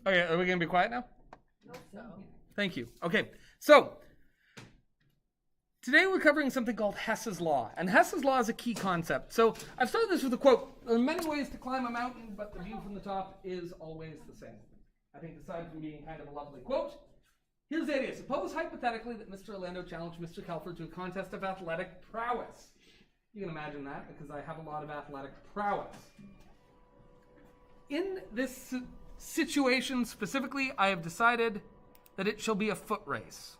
Okay, are we going to be quiet now? Hope so. Thank you. Okay, so today we're covering something called Hess's Law. And Hess's Law is a key concept. So I've started this with a quote. There are many ways to climb a mountain, but the view from the top is always the same. I think aside from being kind of a lovely quote, here's the idea. Suppose hypothetically that Mr. Orlando challenged Mr. Kelford to a contest of athletic prowess. You can imagine that because I have a lot of athletic prowess. In this situation specifically, I have decided that it shall be a foot race.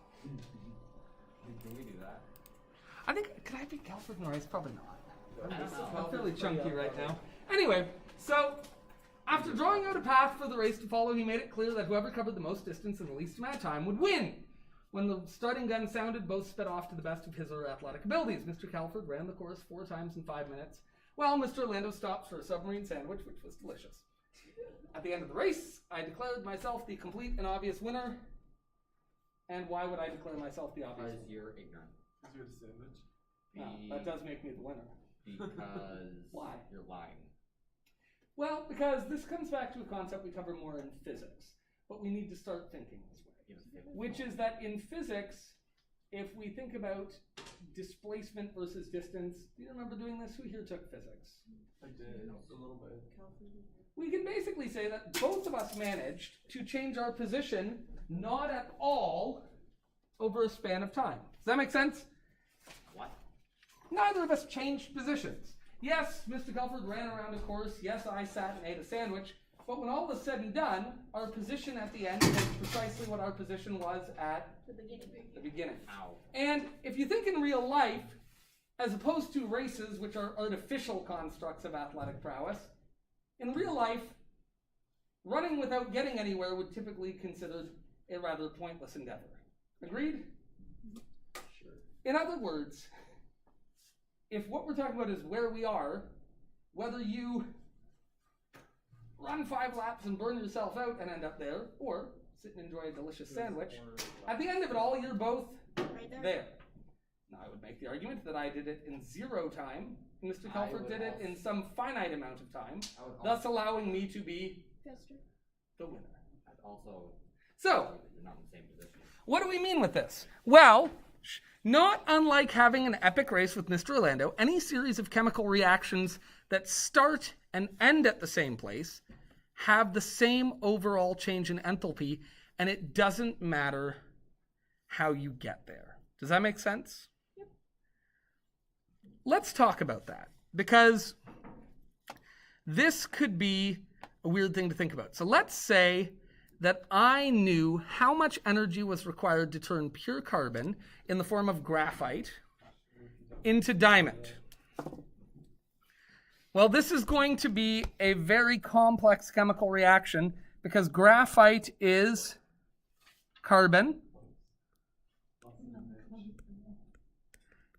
Can we do that? I think, could I beat Kelford in a race? Probably not. I'm fairly chunky right now. Anyway, so after drawing out a path for the race to follow, he made it clear that whoever covered the most distance in the least amount of time would win. When the starting gun sounded, both sped off to the best of his or her athletic abilities. Mr. Kelford ran the course 4 times in 5 minutes, while Mr. Orlando stopped for a submarine sandwich, which was delicious. At the end of the race, I declared myself the complete and obvious winner. And why would I declare myself the obvious winner? Because you're ignorant. Because you're the sandwich. No, that does make me the winner. Because Why? You're lying. Well, because this comes back to a concept we cover more in physics, but we need to start thinking this way. Which is that in physics, if we think about displacement versus distance, do you remember doing this? Who here took physics? I did, a little bit. We can basically say that both of us managed to change our position not at all over a span of time. Does that make sense? What? Neither of us changed positions. Yes, Mr. Kelford ran around a course. Yes, I sat and ate a sandwich. But when all is said and done, our position at the end is precisely what our position was at the beginning. Ow. And if you think in real life, as opposed to races, which are artificial constructs of athletic prowess, in real life, running without getting anywhere would typically be considered a rather pointless endeavor. Agreed? Sure. In other words, if what we're talking about is where we are, whether you run 5 laps and burn yourself out and end up there, or sit and enjoy a delicious sandwich, at the end of it all, you're both there. Now, I would make the argument that I did it in 0 time, and Mr. Kelford did it in some finite amount of time, thus allowing me to be the winner. So, You're not in the same position. what do we mean with this? Well, not unlike having an epic race with Mr. Orlando, any series of chemical reactions that start and end at the same place have the same overall change in enthalpy, and it doesn't matter how you get there. Does that make sense? Yep. Let's talk about that, because this could be a weird thing to think about. So let's say that I knew how much energy was required to turn pure carbon in the form of graphite into diamond. Well, this is going to be a very complex chemical reaction because graphite is carbon.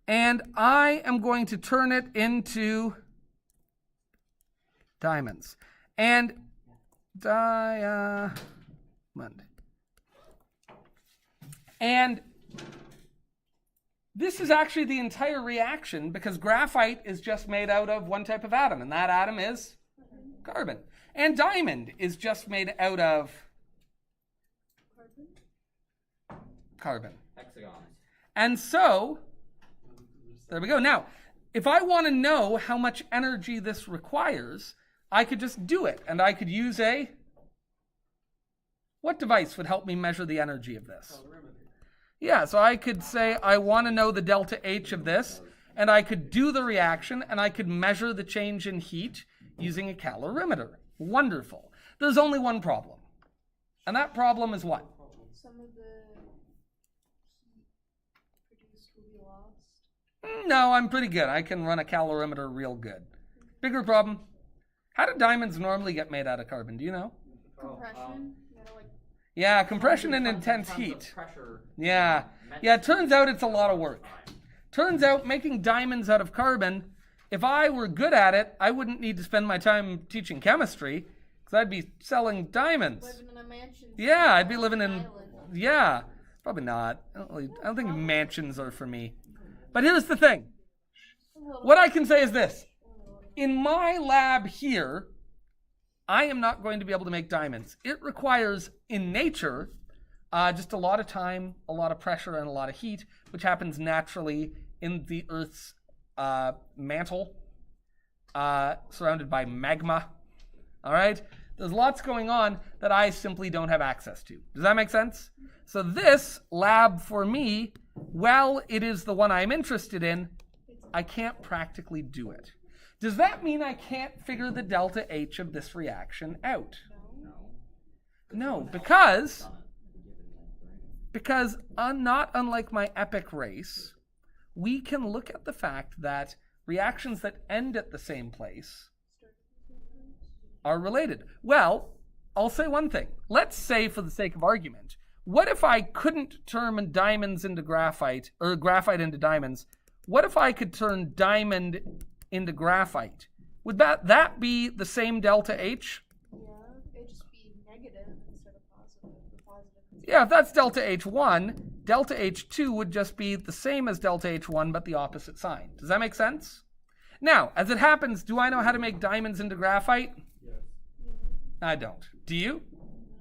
And I am going to turn it into diamonds. And diamond. And this is actually the entire reaction because graphite is just made out of one type of atom, and that atom is carbon. And diamond is just made out of carbon. Hexagons. And so, there we go. Now, if I want to know how much energy this requires, I could just do it, and I could use a... What device would help me measure the energy of this? Yeah, so I could say I want to know the delta H of this, and I could do the reaction, and I could measure the change in heat using a calorimeter. Wonderful. There's only one problem. And that problem is what? Some of the heat produced will be lost. No, I'm pretty good. I can run a calorimeter real good. Bigger problem. How do diamonds normally get made out of carbon? Do you know? Compression. You gotta, Yeah, compression and intense heat. Pressure. Yeah. Yeah, it turns out it's a lot of work. Turns out making diamonds out of carbon, if I were good at it, I wouldn't need to spend my time teaching chemistry because I'd be selling diamonds. living in a mansion. Yeah, I'd be living in... Island. Yeah, probably not. I don't think mansions are for me. But here's the thing. What I can say is this. In my lab here, I am not going to be able to make diamonds. It requires, in nature, just a lot of time, a lot of pressure, and a lot of heat, which happens naturally in the Earth's mantle, surrounded by magma. All right? There's lots going on that I simply don't have access to. Does that make sense? So this lab for me, while it is the one I'm interested in, I can't practically do it. Does that mean I can't figure the delta H of this reaction out? No, because not unlike my epic race, we can look at the fact that reactions that end at the same place are related. Well, I'll say one thing. Let's say, for the sake of argument, what if I couldn't turn diamonds into graphite, or graphite into diamonds? What if I could turn diamond into graphite? Would that be the same delta H? Yeah, it'd just be negative instead of positive. The positive. Yeah, if that's delta H1, delta H2 would just be the same as delta H1, but the opposite sign. Does that make sense? Now, as it happens, do I know how to make diamonds into graphite? Yes. I don't. Do you?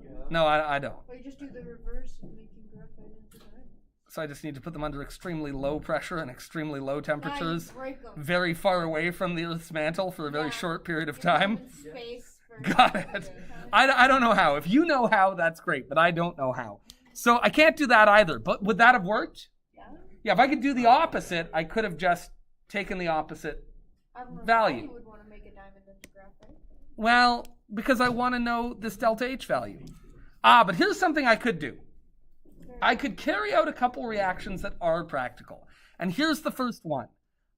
Yeah. No, I don't. Or you just do the reverse of making graphite into diamond. So I just need to put them under extremely low pressure and extremely low temperatures, break them. very far away from the Earth's mantle for a very short period of time. Space for Got it. I don't know how. If you know how, that's great, but I don't know how. So I can't do that either. But would that have worked? Yeah. Yeah, if I could do the opposite, I could have just taken the opposite I don't know value. why you would want to make a diamond into graphite. Well, because I want to know this delta H value. But here's something I could do. I could carry out a couple reactions that are practical. And here's the first one.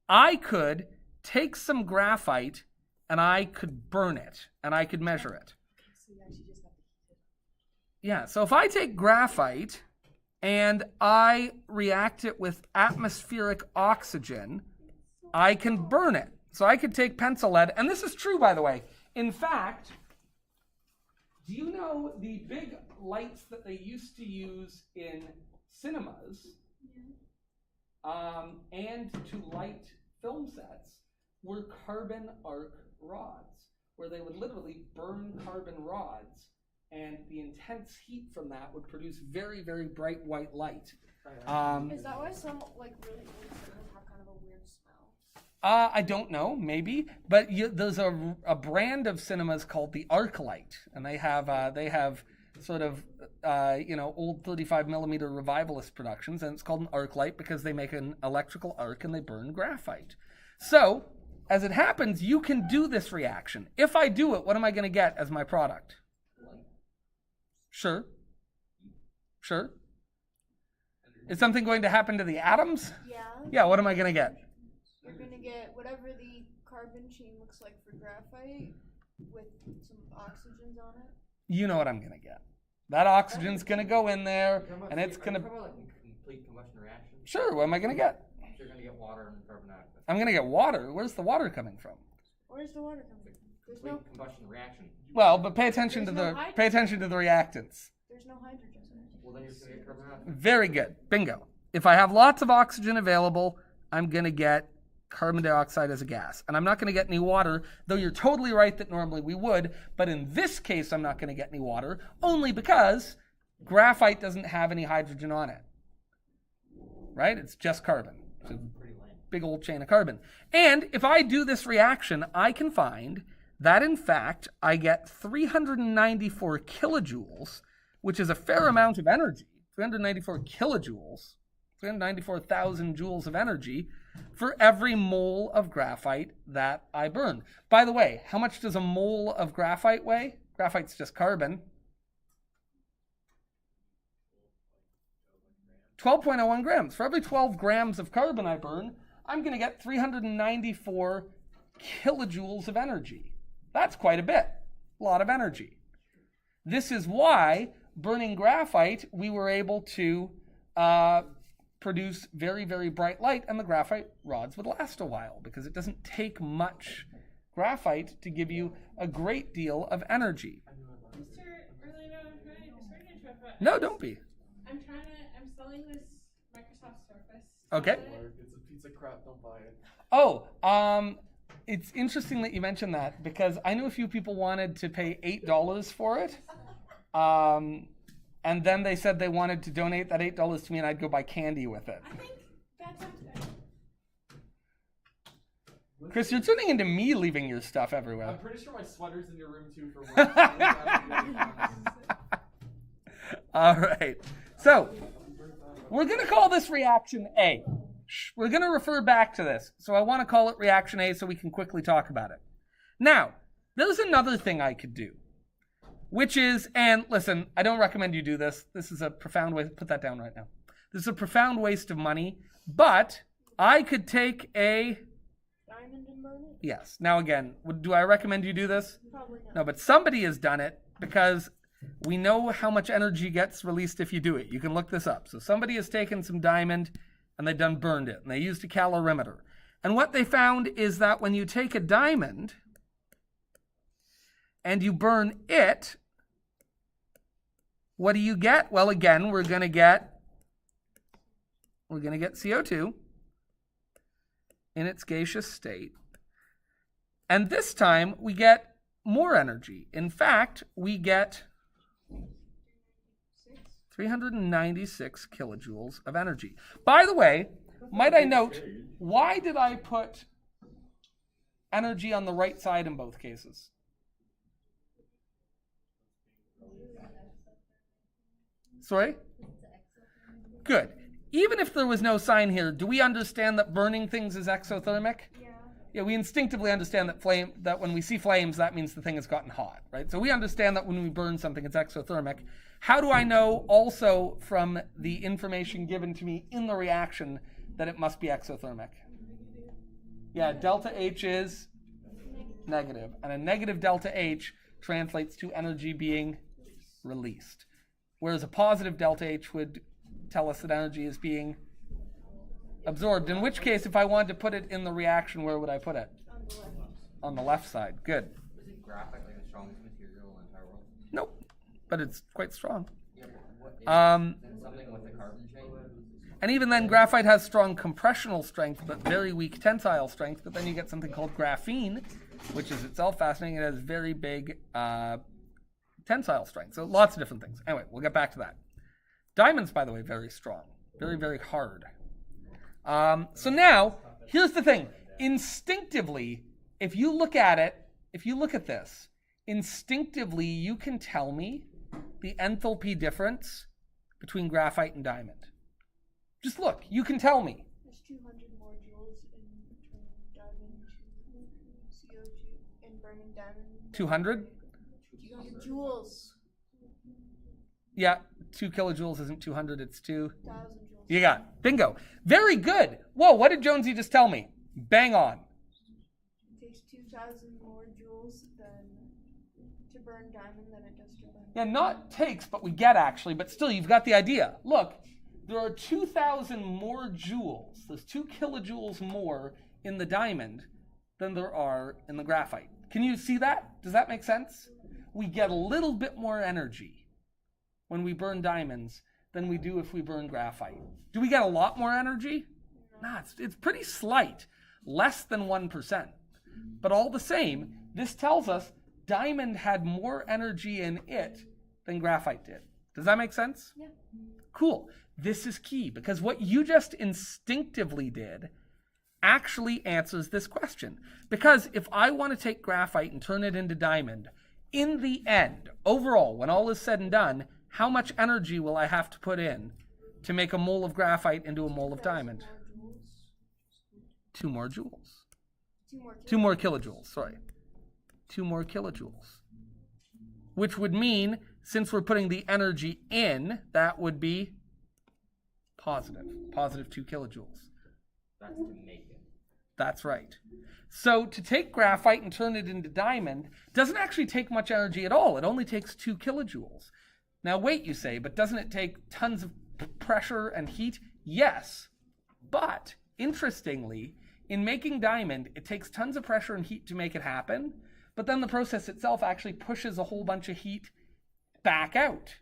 I could take some graphite and I could burn it and I could measure it. Yeah, so if I take graphite and I react it with atmospheric oxygen, I can burn it. So I could take pencil lead, and this is true, by the way. In fact, do you know the big lights that they used to use in cinemas and to light film sets were carbon arc rods, where they would literally burn carbon rods, and the intense heat from that would produce very, very bright white light. Is that why some like really old cinemas have kind of a weird smell? I don't know, maybe, but there's a brand of cinemas called the ArcLight, and they have sort of old 35 millimeter revivalist productions, and it's called an ArcLight because they make an electrical arc and they burn graphite. So, as it happens, you can do this reaction. If I do it, what am I going to get as my product? Sure. Is something going to happen to the atoms? Yeah. Yeah, what am I going to get? You're gonna get whatever the carbon chain looks like for graphite with some oxygens on it. You know what I'm going to get. That oxygen's going to go in there, and it's going to... like complete combustion reaction. Sure, what am I going to get? So you're going to get water and carbon dioxide. I'm going to get water. Where's the water coming from? Where's the water coming from? There's Complete no. combustion reaction. Well, but pay attention There's to no the hydrogen. pay attention to the reactants. There's no hydrogen. Well, then you're going to get carbon dioxide. Very good. Bingo. If I have lots of oxygen available, I'm going to get carbon dioxide as a gas. And I'm not going to get any water, though you're totally right that normally we would. But in this case, I'm not going to get any water, only because graphite doesn't have any hydrogen on it. Right? It's just carbon. It's a big old chain of carbon. And if I do this reaction, I can find that, in fact, I get 394 kilojoules, which is a fair amount of energy. 394 kilojoules, 394,000 joules of energy for every mole of graphite that I burn. By the way, how much does a mole of graphite weigh? Graphite's just carbon. 12.01 grams. For every 12 grams of carbon I burn, I'm going to get 394 kilojoules of energy. That's quite a bit. A lot of energy. This is why burning graphite, we were able to produce very, very bright light, and the graphite rods would last a while because it doesn't take much graphite to give you a great deal of energy. Mr. Orlando, sorry to interrupt, but No, don't be. I'm selling this Microsoft Surface. Okay. It's a piece of crap, don't buy it. Oh, it's interesting that you mentioned that because I knew a few people wanted to pay $8 for it. And then they said they wanted to donate that $8 to me and I'd go buy candy with it. I think that sounds good. Chris, you're turning into me leaving your stuff everywhere. I'm pretty sure my sweater's in your room too for work. All right. So, we're going to call this reaction A. We're going to refer back to this. So I want to call it reaction A so we can quickly talk about it. Now, there's another thing I could do, which is, and listen, I don't recommend you do this. This is a profound waste. Put that down right now. This is a profound waste of money, but I could take a... Diamond and burn it? Yes. Now again, do I recommend you do this? Probably not. No, but somebody has done it because we know how much energy gets released if you do it. You can look this up. So somebody has taken some diamond and they've done burned it, and they used a calorimeter. And what they found is that when you take a diamond and you burn it, what do you get? Well, again, we're going to get CO2 in its gaseous state. And this time we get more energy. In fact, we get 396 kilojoules of energy. By the way, might I note, why did I put energy on the right side in both cases? Sorry? Good. Even if there was no sign here, do we understand that burning things is exothermic? Yeah, we instinctively understand that when we see flames, that means the thing has gotten hot, right? So we understand that when we burn something, it's exothermic. How do I know also from the information given to me in the reaction that it must be exothermic? Yeah, delta H is negative, and a negative delta H translates to energy being released, whereas a positive delta H would tell us that energy is being absorbed. In which case, if I wanted to put it in the reaction, where would I put it? On the left side. Good. Is graphite like the strongest material in the entire world? Nope, but it's quite strong. Yeah, but what Um, something with the carbon chain? And even then, graphite has strong compressional strength, but very weak tensile strength. But then you get something called graphene, which is itself fascinating. It has very big tensile strength. So lots of different things. Anyway, we'll get back to that. Diamonds, by the way, very strong. Very, very hard. So now, here's the thing. Instinctively, if you look at this, instinctively you can tell me the enthalpy difference between graphite and diamond. Just look, you can tell me. There's 200 more joules in between diamond to CO2 in burning diamond. 200? 200 joules. Yeah, 2 kilojoules isn't 200, it's 2,000 joules. You got it. Bingo. Very good. Whoa, what did Jonesy just tell me? Bang on. It takes 2,000 more joules to burn diamond than it does to burn. Yeah, not takes, but we get actually, but still you've got the idea. Look, there are 2,000 more joules. There's 2 kilojoules more in the diamond than there are in the graphite. Can you see that? Does that make sense? We get a little bit more energy when we burn diamonds than we do if we burn graphite. Do we get a lot more energy? No, it's pretty slight, less than 1%. But all the same, this tells us diamond had more energy in it than graphite did. Does that make sense? Yeah. Cool. This is key because what you just instinctively did actually answers this question. Because if I want to take graphite and turn it into diamond, in the end, overall, when all is said and done, how much energy will I have to put in to make a mole of graphite into a mole of diamond? 2 more joules. 2 more kilojoules, sorry. 2 more kilojoules. Which would mean, since we're putting the energy in, that would be positive 2 kilojoules. That's to make it. That's right. So to take graphite and turn it into diamond doesn't actually take much energy at all. It only takes 2 kilojoules. Now wait, you say, but doesn't it take tons of pressure and heat? Yes. But interestingly, in making diamond, it takes tons of pressure and heat to make it happen, but then the process itself actually pushes a whole bunch of heat back out.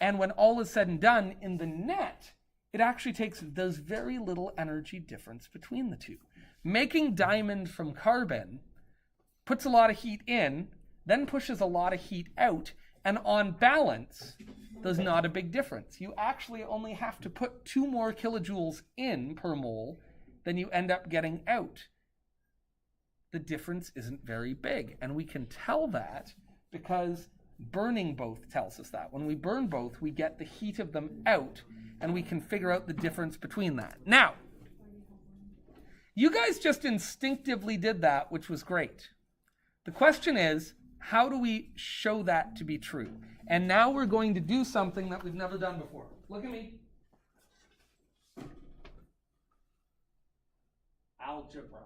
And when all is said and done in the net, it actually takes there's very little energy difference between the two. making diamond from carbon puts a lot of heat in, then pushes a lot of heat out, and on balance, there's not a big difference. You actually only have to put 2 more kilojoules in per mole than you end up getting out. The difference isn't very big, and we can tell that because burning both tells us that. When we burn both, we get the heat of them out, and we can figure out the difference between that. Now, you guys just instinctively did that, which was great. The question is, how do we show that to be true? And now we're going to do something that we've never done before. Look at me. Algebra.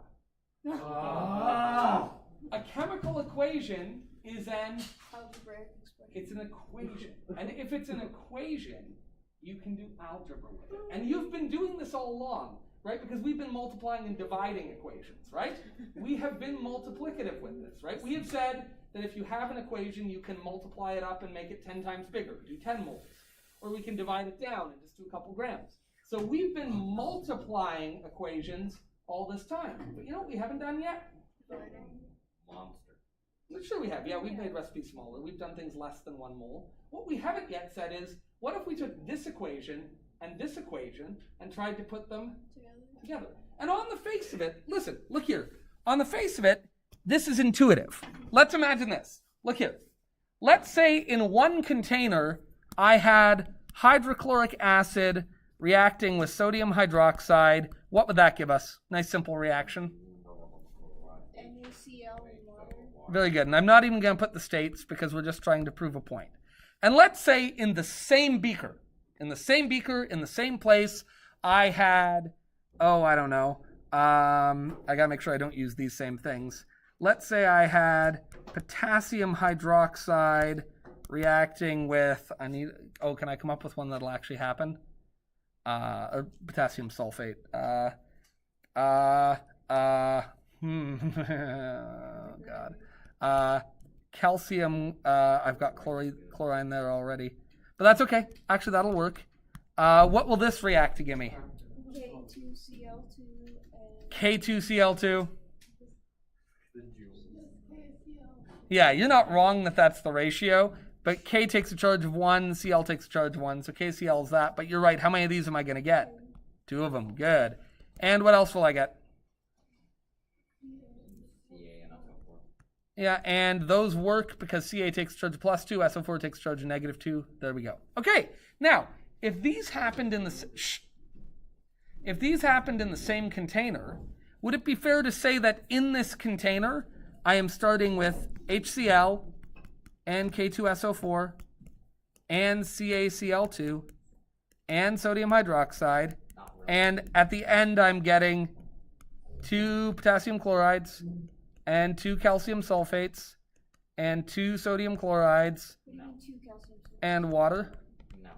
A chemical equation is Algebraic expression. it's an equation. And if it's an equation, you can do algebra with it. And you've been doing this all along, right? Because we've been multiplying and dividing equations, right? We have been multiplicative with this, right? We have said that if you have an equation, you can multiply it up and make it 10 times bigger, do 10 moles. Or we can divide it down and just do a couple grams. So we've been multiplying equations all this time. But you know what we haven't done yet? Monster. Sure we have. Yeah, we've made recipes smaller. We've done things less than 1 mole. What we haven't yet said is, what if we took this equation and tried to put them together? And on the face of it, listen, look here. On the face of it, this is intuitive. Let's imagine this. Look here. Let's say in one container, I had hydrochloric acid reacting with sodium hydroxide. What would that give us? Nice simple reaction. NaCl and water. Very good. And I'm not even going to put the states because we're just trying to prove a point. And let's say in the same beaker, in the same place, I had, I don't know. I got to make sure I don't use these same things. Let's say I had potassium hydroxide reacting with, can I come up with one that'll actually happen? Or potassium sulfate. Oh, God. Calcium, I've got chlorine there already. But that's okay. Actually, that'll work. What will this react to give me? K2Cl2 and K2Cl2. Yeah, you're not wrong that that's the ratio. But K takes a charge of 1, Cl takes a charge of 1. So KCl is that. But you're right. How many of these am I going to get? 2 of them. Good. And what else will I get? Ca and SO4. Yeah, and those work because Ca takes a charge of +2, SO4 takes a charge of -2. There we go. Okay, now, if these happened in the same container, would it be fair to say that in this container, I am starting with HCl and K2SO4 and CaCl2 and sodium hydroxide, Not really. and at the end I'm getting 2 potassium chlorides and 2 calcium sulfates and 2 sodium chlorides we need 2 calcium sulfate. and water? No.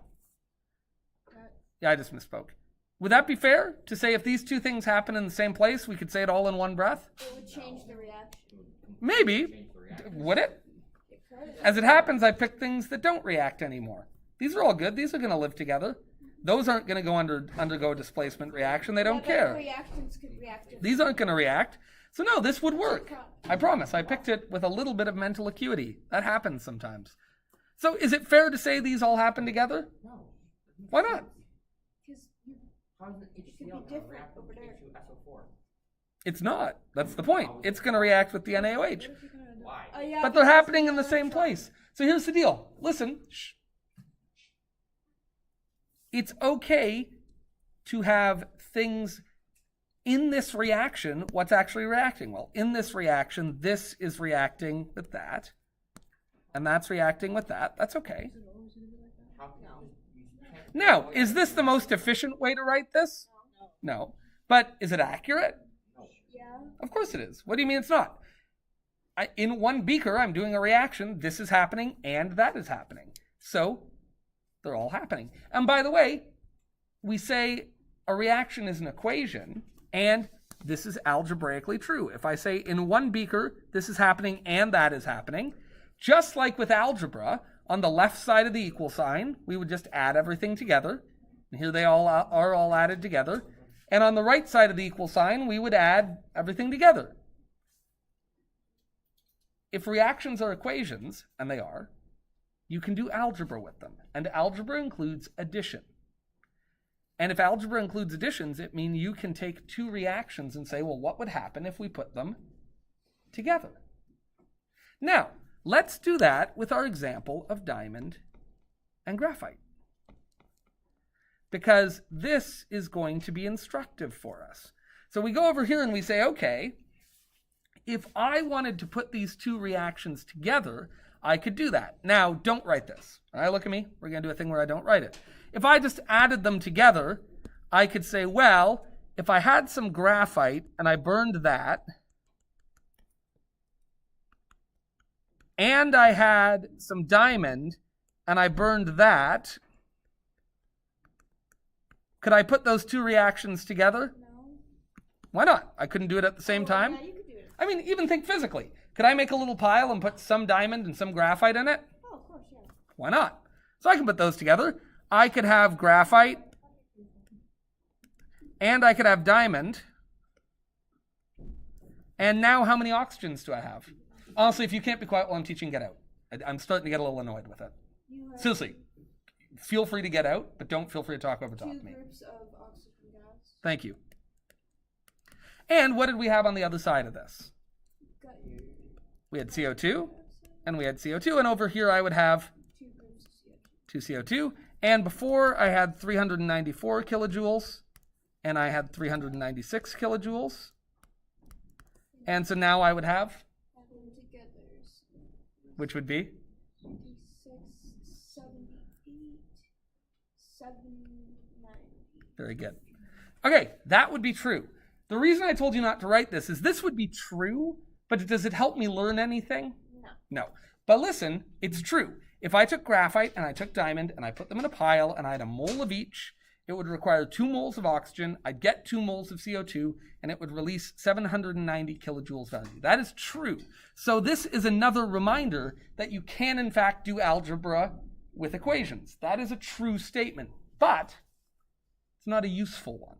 Yeah, I just misspoke. Would that be fair to say if these 2 things happen in the same place, we could say it all in one breath? It would change the reaction. Maybe. Change the reaction. Would it? It could. As it happens, I picked things that don't react anymore. These are all good. These are going to live together. Those aren't going to undergo displacement reaction. They don't But care. reactants could react differently. These aren't going to react. So no, this would work. I promise. I picked it with a little bit of mental acuity. That happens sometimes. So is it fair to say these all happen together? No. Why not? Because How does the could be HCl now different react with over there. K2SO4? It's not. That's the point. It's going to react with the NaOH. Why? yeah, But they're because happening in the the same place. So here's the deal. Listen. Shh. It's okay to have things in this reaction. What's actually reacting? Well, in this reaction, this is reacting with that. And that's reacting with that. That's okay. How can you can't- Now, is this the most efficient way to write this? No. But is it accurate? Yeah. Of course it is. What do you mean it's not? In one beaker, I'm doing a reaction. This is happening and that is happening. So they're all happening. And by the way, we say a reaction is an equation, and this is algebraically true. If I say in one beaker, this is happening and that is happening, just like with algebra, on the left side of the equal sign, we would just add everything together. And here they all are all added together. And on the right side of the equal sign, we would add everything together. If reactions are equations, and they are, you can do algebra with them. And algebra includes addition. And if algebra includes additions, it means you can take two reactions and say, well, what would happen if we put them together? Now, let's do that with our example of diamond and graphite, because this is going to be instructive for us. So we go over here and we say, okay, if I wanted to put these two reactions together, I could do that. Now, don't write this. All right, look at me. We're going to do a thing where I don't write it. If I just added them together, I could say, well, if I had some graphite and I burned that, and I had some diamond and I burned that, could I put those two reactions together? No. Why not? I couldn't do it at the same time. Yeah, you could do it. I mean, even think physically. Could I make a little pile and put some diamond and some graphite in it? Oh, of course, yeah. Why not? So I can put those together. I could have graphite and I could have diamond. And now how many oxygens do I have? Honestly, if you can't be quiet while I'm teaching, get out. I'm starting to get a little annoyed with it. You have Seriously, feel free to get out, but don't feel free to talk over top two of me. groups of oxygen gas. Thank you. And what did we have on the other side of this? Got your We had CO2, and we had CO2, and over here I would have two groups of CO2. two CO2, and before I had 394 kilojoules, and I had 396 kilojoules, and so now I would have, Add them together. which would be 56, 78, 790. very good. Okay, that would be true. The reason I told you not to write this is this would be true, but does it help me learn anything? No. No. But listen, it's true. If I took graphite and I took diamond and I put them in a pile and I had a mole of each, it would require 2 moles of oxygen, I'd get 2 moles of CO2, and it would release 790 kilojoules value. That is true. So this is another reminder that you can, in fact, do algebra with equations. That is a true statement, but it's not a useful one.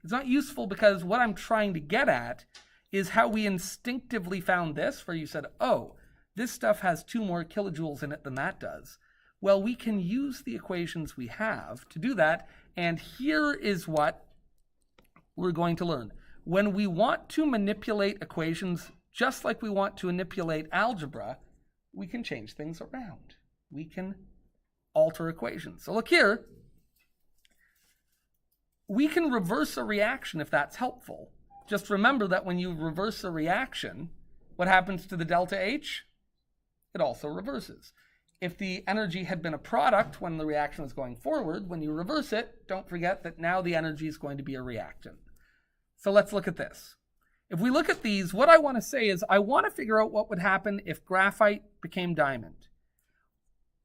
It's not useful because what I'm trying to get at is how we instinctively found this, where you said, oh, this stuff has 2 more kilojoules in it than that does. Well, we can use the equations we have to do that, and here is what we're going to learn. When we want to manipulate equations just like we want to manipulate algebra, we can change things around. We can alter equations. So look here. We can reverse a reaction if that's helpful. Just remember that when you reverse a reaction, what happens to the delta H? It also reverses. If the energy had been a product when the reaction was going forward, when you reverse it, don't forget that now the energy is going to be a reactant. So let's look at this. If we look at these, what I want to say is I want to figure out what would happen if graphite became diamond.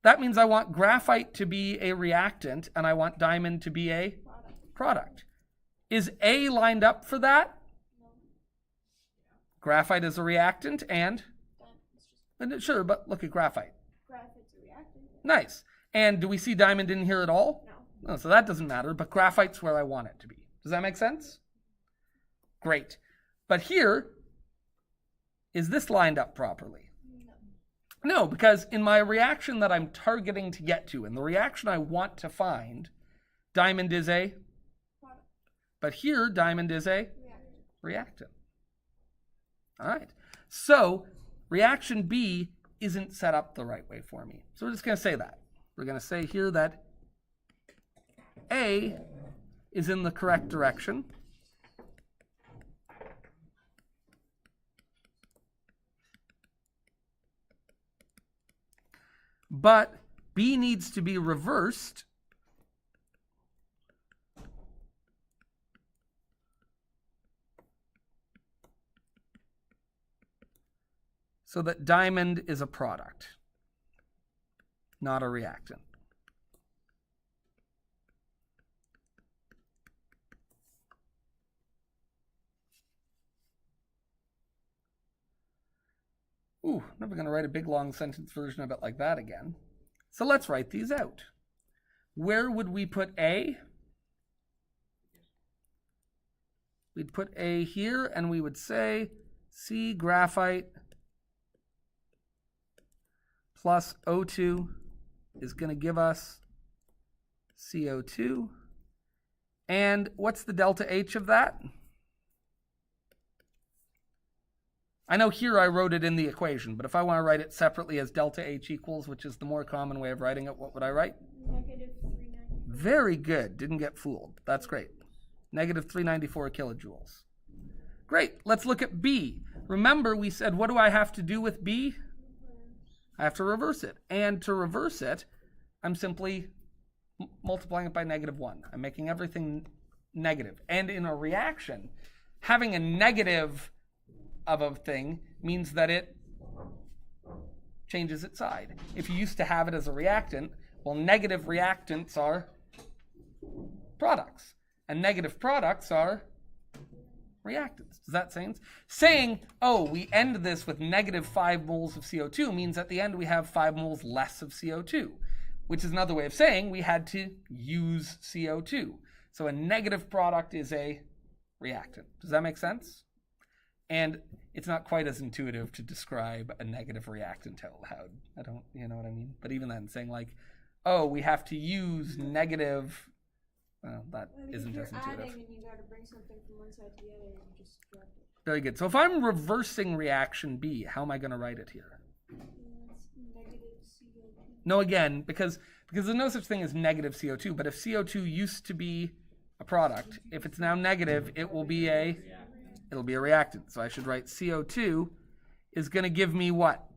That means I want graphite to be a reactant and I want diamond to be a product. Is A lined up for that? No. Graphite is a reactant and? Sure, but look at graphite. Graphite's a reactant. Nice. And do we see diamond in here at all? No. No, so that doesn't matter, but graphite's where I want it to be. Does that make sense? Great. But here, is this lined up properly? No. No, because in my reaction that I'm targeting to get to, in the reaction I want to find, diamond is a Product. But here, diamond is a Reactant. reactant. All right. So reaction B isn't set up the right way for me. So we're just going to say that. We're going to say here that A is in the correct direction. But B needs to be reversed so that diamond is a product, not a reactant. Ooh, never going to write a big long sentence version of it like that again. So let's write these out. Where would we put A? we'd put A here, and we would say C graphite plus O2 is going to give us CO2. And what's the delta H of that? I know here I wrote it in the equation, but if I want to write it separately as delta H equals, which is the more common way of writing it, what would I write? Negative 394. Very good. Didn't get fooled. That's great. Negative 394 kilojoules. Great. Let's look at B. Remember, we said, what do I have to do with B? I have to reverse it. And to reverse it, I'm simply multiplying it by -1. I'm making everything negative. And in a reaction, having a negative of a thing means that it changes its side. If you used to have it as a reactant, well, negative reactants are products, and negative products are reactants. Does that make sense? Saying, oh, we end this with -5 moles of CO2 means at the end we have 5 moles less of CO2, which is another way of saying we had to use CO2. So a negative product is a reactant. Does that make sense? And it's not quite as intuitive to describe a negative reactant out loud. I don't, you know what I mean? But even then, saying like, oh, we have to use negative, well, that isn't as intuitive. Adding and you got to bring something from one side to the other, and just drop it. Very good. So if I'm reversing reaction B, how am I going to write it here? That's negative CO2. No, again, because there's no such thing as negative CO2, but if CO2 used to be a product, if it's now negative, it will be it'll be a reactant. So I should write CO2 is going to give me what?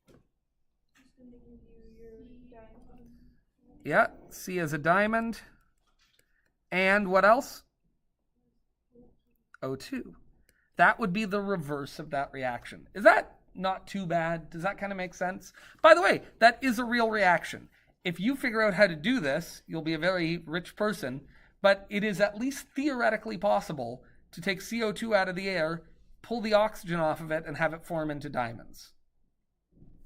It's going to give you your diamond. Yeah, C is a diamond. And what else? O2. That would be the reverse of that reaction. Is that not too bad? Does that kind of make sense? By the way, that is a real reaction. If you figure out how to do this, you'll be a very rich person, but it is at least theoretically possible to take CO2 out of the air, pull the oxygen off of it, and have it form into diamonds.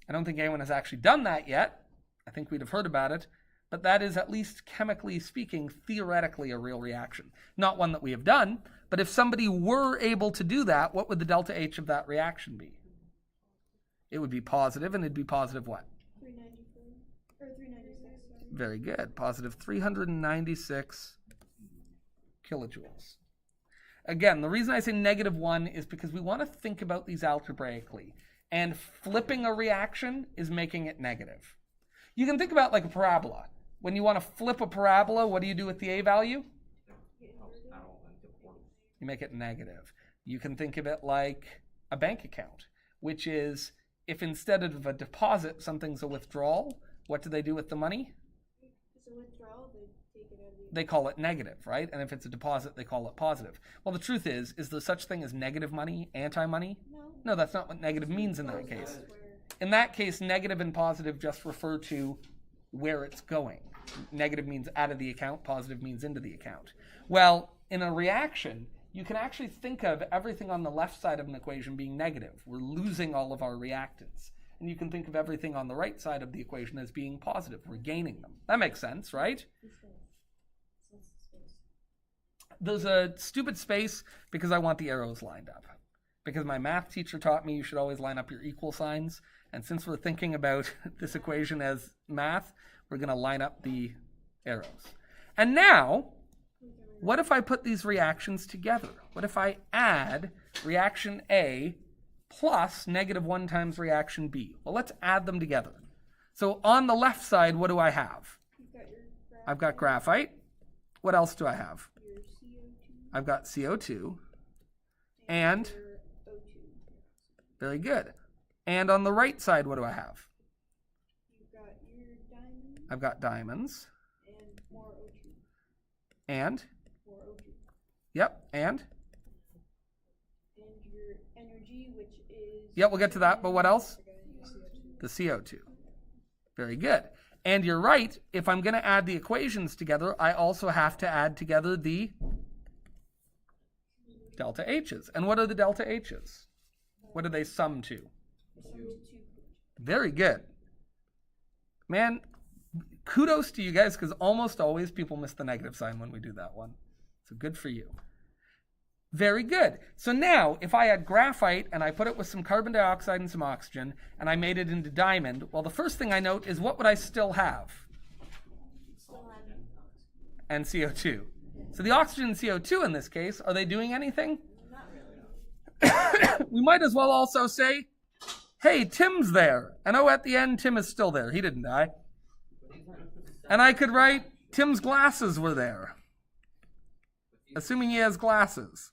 I don't think anyone has actually done that yet. I think we'd have heard about it, but that is, at least chemically speaking, theoretically a real reaction. Not one that we have done, but if somebody were able to do that, what would the delta H of that reaction be? It would be positive, and it'd be positive what? 394 or 396. Sorry. Very good. Positive 396 kilojoules. Again, the reason I say -1 is because we want to think about these algebraically. And flipping a reaction is making it negative. You can think about like a parabola. When you want to flip a parabola, what do you do with the A value? You make it negative. You can think of it like a bank account, which is if instead of a deposit, something's a withdrawal, what do they do with the money? It's a withdrawal, they take it out of the... They call it negative, right? And if it's a deposit, they call it positive. Well, the truth is there such thing as negative money, anti-money? No, that's not what negative means in that case. In that case, negative and positive just refer to where it's going. Negative means out of the account, positive means into the account. Well, in a reaction, you can actually think of everything on the left side of an equation being negative. We're losing all of our reactants. And you can think of everything on the right side of the equation as being positive. We're gaining them. That makes sense, right? There's a stupid space because I want the arrows lined up. Because my math teacher taught me you should always line up your equal signs. And since we're thinking about this equation as math, we're going to line up the arrows. And now, what if I put these reactions together? What if I add reaction A plus -1 times reaction B? Well, let's add them together. So on the left side, what do I have? You've got your graphite, I've got graphite. What else do I have? your CO2, I've got CO2. And, your O2. very good. And on the right side, what do I have? You've got your diamond I've got diamonds. and more O2. And, More O2. yep, and? And your energy, which is... Yep, we'll get to that, but what else? Your CO2. The CO2. Very good. And you're right, if I'm going to add the equations together, I also have to add together the delta H's. And what are the delta H's? What do they sum to? Very good. Man, kudos to you guys, because almost always people miss the negative sign when we do that one. So good for you. Very good. So now, if I had graphite and I put it with some carbon dioxide and some oxygen, and I made it into diamond, well, the first thing I note is what would I still have? And CO2. So the oxygen and CO2 in this case, are they doing anything? Not really. We might as well also say, hey, Tim's there. And oh, at the end, Tim is still there. He didn't die. And I could write, Tim's glasses were there. Assuming he has glasses.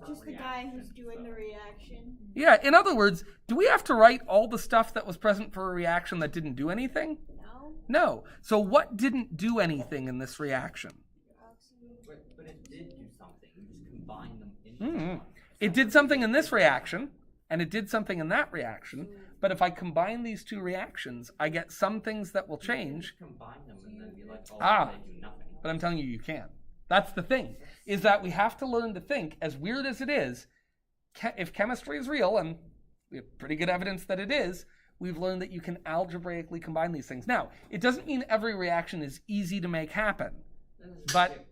Just the guy who's doing the reaction. Yeah, in other words, do we have to write all the stuff that was present for a reaction that didn't do anything? No. No. So what didn't do anything in this reaction? Oxygen. But it did do something. You just combine them into Mm. one. It did something in this reaction, and it did something in that reaction. But if I combine these two reactions, I get some things that will change. Combine them and then be like, oh, Ah. they do nothing. But I'm telling you, you can't. That's the thing, is that we have to learn to think, as weird as it is, if chemistry is real, and we have pretty good evidence that it is, we've learned that you can algebraically combine these things. Now, it doesn't mean every reaction is easy to make happen, but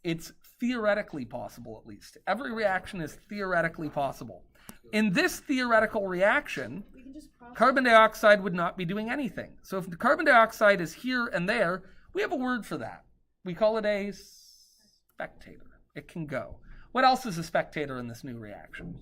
it's theoretically possible, at least. Every reaction is theoretically possible. In this theoretical reaction, We can just cross. carbon dioxide would not be doing anything. So if the carbon dioxide is here and there, we have a word for that. We call it a spectator. It can go. What else is a spectator in this new reaction?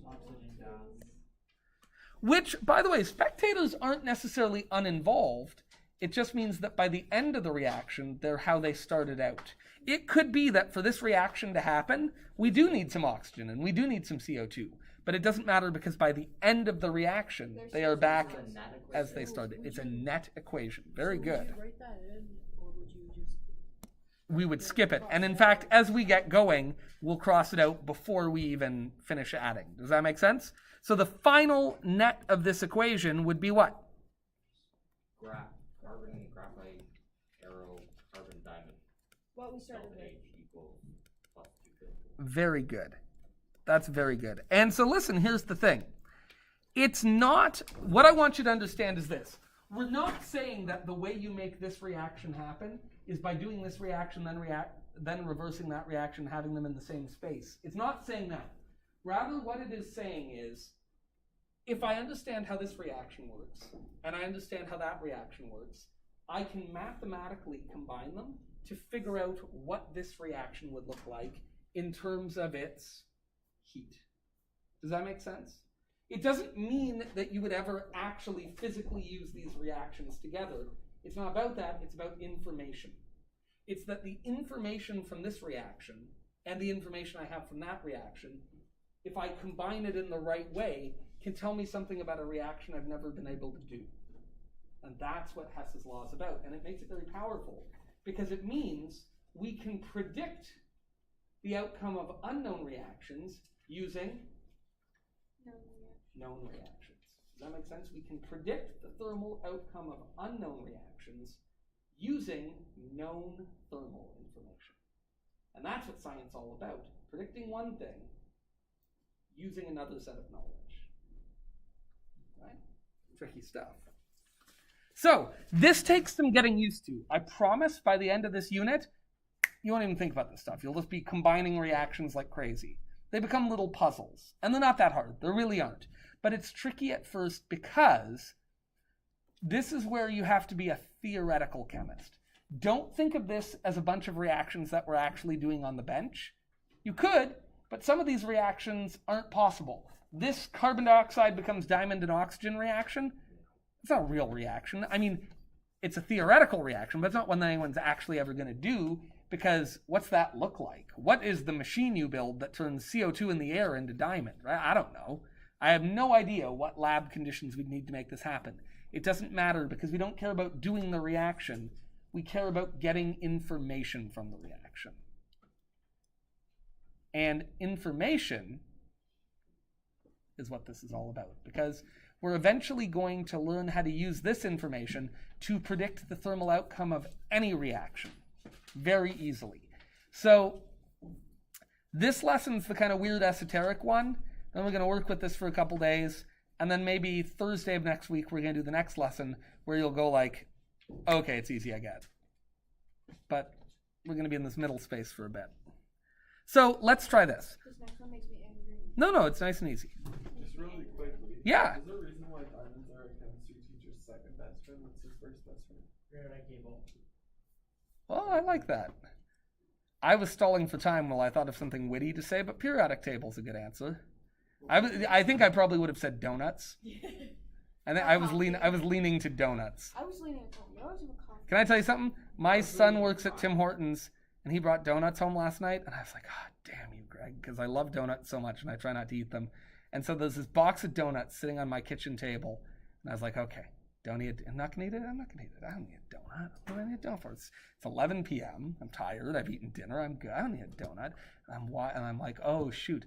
Which, by the way, spectators aren't necessarily uninvolved. It just means that by the end of the reaction, they're how they started out. It could be that for this reaction to happen, we do need some oxygen and we do need some CO2. But it doesn't matter because by the end of the reaction, they are back as they started. It's a net equation. Very good. Write that in, or would you just? We would skip it. And in fact, as we get going, we'll cross it out before we even finish adding. Does that make sense? So the final net of this equation would be what? Carbon, graphite, arrow, carbon, diamond. What we started Delta with. H equals plus 250. Very good. That's very good. And so listen, here's the thing. It's not, what I want you to understand is this. We're not saying that the way you make this reaction happen is by doing this reaction, then reversing that reaction, having them in the same space. It's not saying that. Rather, what it is saying is, if I understand how this reaction works, and I understand how that reaction works, I can mathematically combine them to figure out what this reaction would look like in terms of its heat. Does that make sense? It doesn't mean that you would ever actually physically use these reactions together. It's not about that, it's about information. It's that the information from this reaction and the information I have from that reaction, if I combine it in the right way, can tell me something about a reaction I've never been able to do. And that's what Hess's law is about. And it makes it very powerful because it means we can predict the outcome of unknown reactions using known reactions. Does that make sense? We can predict the thermal outcome of unknown reactions using known thermal information. And that's what science is all about. Predicting one thing using another set of knowledge. Right? Tricky stuff. So, this takes some getting used to. I promise by the end of this unit, you won't even think about this stuff. You'll just be combining reactions like crazy. They become little puzzles. And they're not that hard. They really aren't. But it's tricky at first because this is where you have to be a theoretical chemist. Don't think of this as a bunch of reactions that we're actually doing on the bench. You could, but some of these reactions aren't possible. This carbon dioxide becomes diamond and oxygen reaction. It's not a real reaction. I mean, it's a theoretical reaction, but it's not one that anyone's actually ever going to do because what's that look like? What is the machine you build that turns CO2 in the air into diamond? Right? I don't know. I have no idea what lab conditions we'd need to make this happen. It doesn't matter because we don't care about doing the reaction. We care about getting information from the reaction. And information is what this is all about because we're eventually going to learn how to use this information to predict the thermal outcome of any reaction very easily. So this lesson's the kind of weird esoteric one. Then we're going to work with this for a couple days. And then maybe Thursday of next week, we're going to do the next lesson where you'll go like, okay, it's easy, I get. But we're going to be in this middle space for a bit. So let's try this. This next one makes me angry. No, it's nice and easy. Just really quickly. Yeah. Is there a reason why diamonds are a chemistry teacher's second best friend? What's his first best friend? Graphite cable. Well, I like that. I was stalling for time while I thought of something witty to say, but periodic table's a good answer. I think I probably would have said donuts. I was leaning to donuts. I was leaning at home. You always have a coffee. Can I tell you something? My son works at Tim Hortons, and he brought donuts home last night, and I was like, "God damn you, Greg," because I love donuts so much, and I try not to eat them. And so there's this box of donuts sitting on my kitchen table, and I was like, "Okay, don't eat it. I'm not gonna eat it. I'm not gonna eat it. I don't need a donut. What do I need a donut for? It's 11 p.m. I'm tired. I've eaten dinner. I'm good. I don't need a donut." And I'm like, "Oh shoot,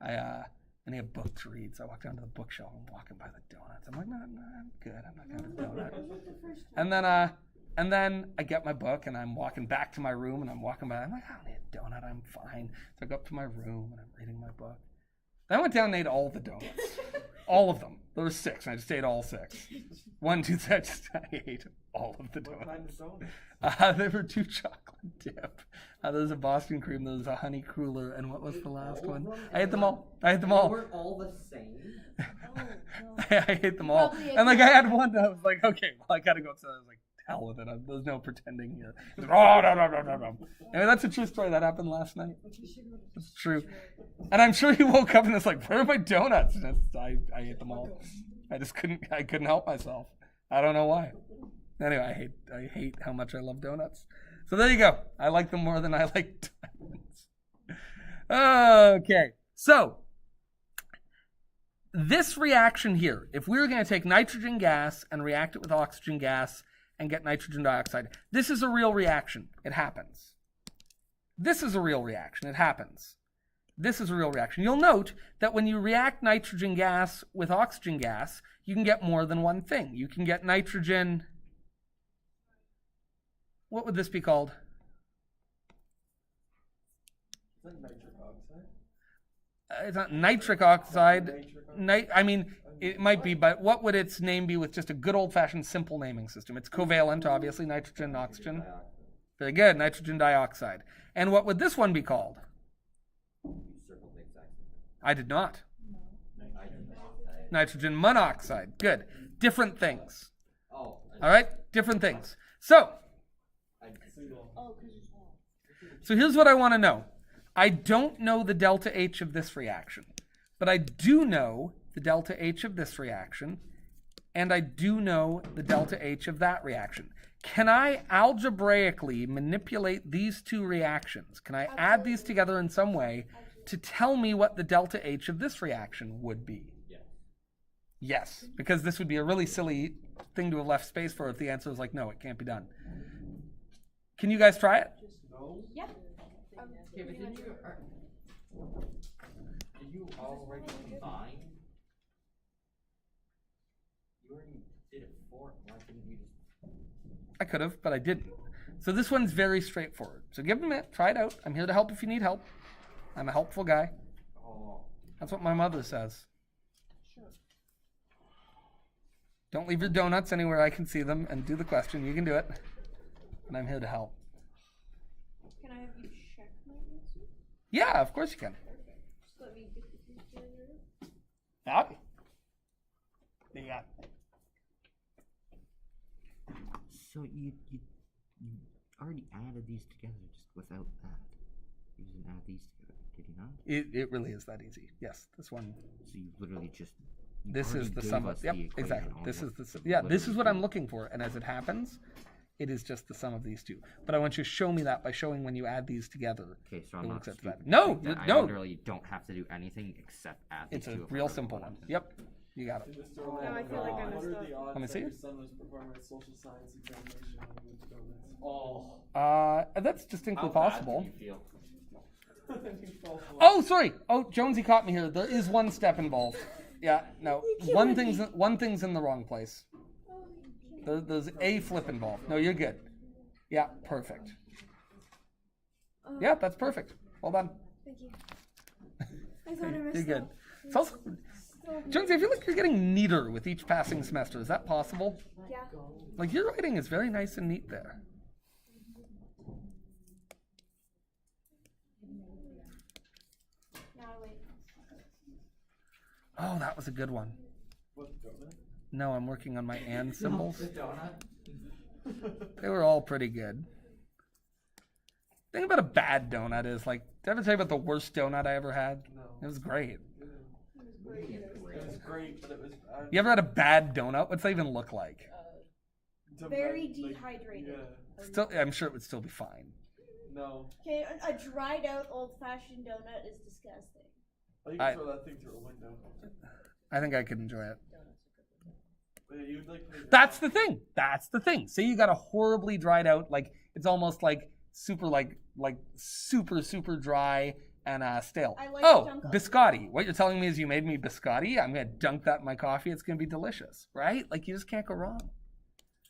I need a book to read." So I walk down to the bookshelf. I'm walking by the donuts. I'm like, no, I'm good. I'm not gonna have a donut. And then I get my book and I'm walking back to my room and I'm walking by. I'm like, I don't need a donut. I'm fine. So I go up to my room and I'm reading my book. Then I went down and ate all the donuts. All of them. There were 6, and I just ate all 6. 1, 2, 3, I ate all of the donuts. What kind of donuts? They were 2 chocolate dip. There was a Boston cream, there was a honey cruller, and what was the last one? I ate them all. They weren't all the same. I ate them all. And like I had one that I was like, okay, well I gotta go upstairs. I was like, hell with it. There's no pretending here. Anyway, that's a true story. That happened last night. It's true. And I'm sure he woke up and was like, where are my donuts? And I ate them all. I couldn't help myself. I don't know why. Anyway, I hate how much I love donuts. So there you go. I like them more than I like diamonds. Okay. So this reaction here, if we were going to take nitrogen gas and react it with oxygen gas and get nitrogen dioxide, this is a real reaction. It happens. This is a real reaction. It happens. This is a real reaction. You'll note that when you react nitrogen gas with oxygen gas, you can get more than one thing. You can get nitrogen. What would this be called? Is that nitric oxide? It's not nitric oxide. I mean, it might be, but what would its name be with just a good old-fashioned simple naming system? It's covalent, obviously, nitrogen, oxygen. Very good, nitrogen dioxide. And what would this one be called? I did not. Nitrogen monoxide. Good. Different things. All right? Different things. So here's what I want to know. I don't know the delta H of this reaction, but I do know the delta H of this reaction, and I do know the delta H of that reaction. Can I algebraically manipulate these two reactions? Can I add these together in some way to tell me what the delta H of this reaction would be? Yes, because this would be a really silly thing to have left space for if the answer was like, no, it can't be done. Can you guys try it? No. Yeah. Okay, but did you already combine? You already did it before. Why didn't you just? I could have, but I didn't. So this one's very straightforward. So give it a minute. Try it out. I'm here to help if you need help. I'm a helpful guy. Oh. That's what my mother says. Don't leave your donuts anywhere I can see them and do the question. You can do it. And I'm here to help. Can I have you check my answer? Yeah, of course you can. Just let me get the picture. Howdy. What you got? So you already added these together just without that. You didn't add these together, did you not? It really is that easy. Yes, this one. So you literally just. You This already is the gave sum us of. Yep, the equation exactly. on This what is the. Yeah, this is what I'm literally looking for. And as it happens, it is just the sum of these two. But I want you to show me that by showing when you add these together. Okay, so it I'm not looks at stupid. that. No, Like that. no. I literally don't have to do anything except add these It's a two if I real really simple wanted one. to. Yep, you got it. Mr. No, I feel like I what messed are up. the odds Let me that see your it. son was performing a social science examination on the donuts? Oh. That's distinctly How bad possible. do you feel? Oh, sorry. Oh, Jonesy caught me here. There is one step involved. Yeah, no. One thing's in the wrong place. There's a flip involved. No, you're good. Yeah, perfect. Yeah, that's perfect. Well done. Thank you. I thought I messed You're good. up. It's also, Jonesy, I feel like you're getting neater with each passing semester. Is that possible? Yeah. Like, your writing is very nice and neat there. Oh, that was a good one. What, donut? No, I'm working on my and symbols. The donut. They were all pretty good. The thing about a bad donut is, like, did I ever tell you about the worst donut I ever had? No. It was great. It was great, but it was bad. You ever had a bad donut? What's that even look like? Very Like, dehydrated. yeah. Still, I'm sure it would still be fine. No. Okay, a dried out old fashioned donut is disgusting. Oh, you can throw that thing through a window. I think I could enjoy it. Yeah, you'd like put it That's the thing. That's the thing. Say you got a horribly dried out, like it's almost like super, like super dry and stale. I like Oh, junk biscotti. What you're telling me is you made me biscotti. I'm gonna dunk that in my coffee. It's gonna be delicious, right? Like you just can't go wrong.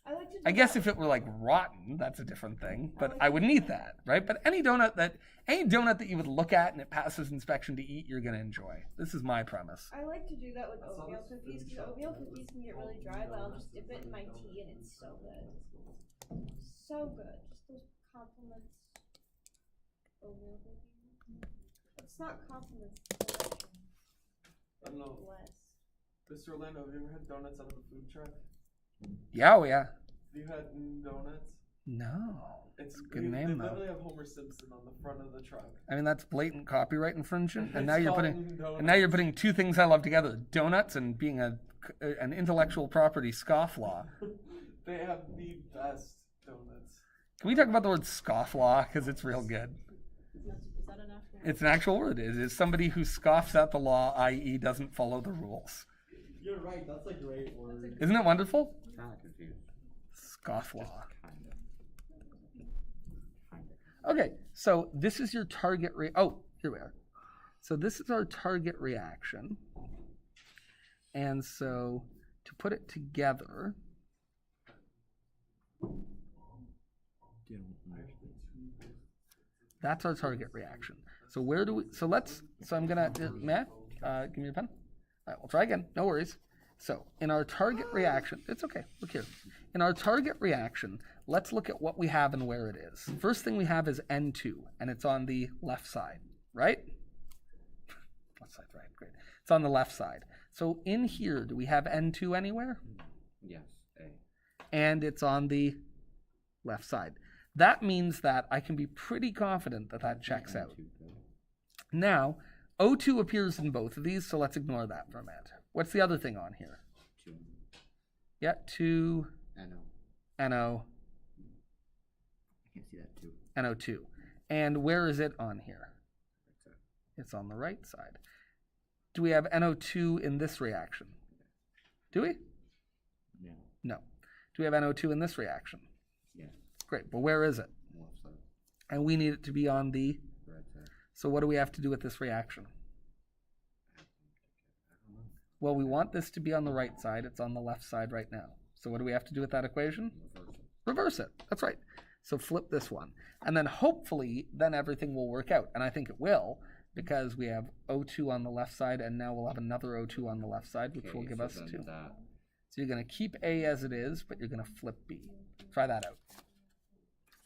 I like to do I guess that if it were like rotten, that's a different thing. But like I wouldn't eat that, right? But any donut that you would look at and it passes inspection to eat, you're gonna enjoy. This is my premise. I like to do that with I saw oatmeal this cookies food because shop oatmeal that cookies was can get really called dry, but I'll Donuts just dip it in my with tea and it's so good. So good. Just those compliments. Oatmeal cookies. It's not compliments. I don't know. Less. Mr. Orlando, have you ever had donuts out of a food truck? Yeah, oh yeah. Have you had donuts? No. It's a good they name, though. literally have Homer Simpson on the front of the truck. I mean, that's blatant copyright infringement. And It's now you're called putting donuts. and now you're putting two things I love together: donuts and being an intellectual property scofflaw. They have the best donuts. Can we talk about the word scofflaw because it's real good? Is that an actual? It's an actual word. It is somebody who scoffs at the law, i.e., doesn't follow the rules. You're right. That's a great word. Isn't it wonderful? Kind of confused. Scofflaw. Kind of. Okay, so this is your target oh, here we are. So this is our target reaction. And so to put it together, that's our target reaction. So where do we, so I'm gonna, Matt, give me your pen. All right, we'll try again, no worries. So in our target reaction, it's okay, look here. In our target reaction, let's look at what we have and where it is. First thing we have is N2, and it's on the left side, right? Left side, right, great. It's on the left side. So in here, do we have N2 anywhere? Yes, A. And it's on the left side. That means that I can be pretty confident that that checks out. Now, O2 appears in both of these, so let's ignore that for a minute. What's the other thing on here? 2. Yeah, 2 NO. NO, I can't see that 2. NO2. And where is it on here? Right side. It's on the right side. Do we have NO2 in this reaction? Do we? No. No. Do we have NO2 in this reaction? Yes. Great, but where is it? Left side. And we need it to be on the, Right side. so what do we have to do with this reaction? I don't know. Well, we want this to be on the right side. It's on the left side right now. So what do we have to do with that equation? Reverse it. Reverse it. That's right. So flip this one. And then hopefully, then everything will work out. And I think it will, because we have O2 on the left side, and now we'll have another O2 on the left side, which will Okay, give so us then 2. That, So you're going to keep A as it is, but you're going to flip B. Try that out.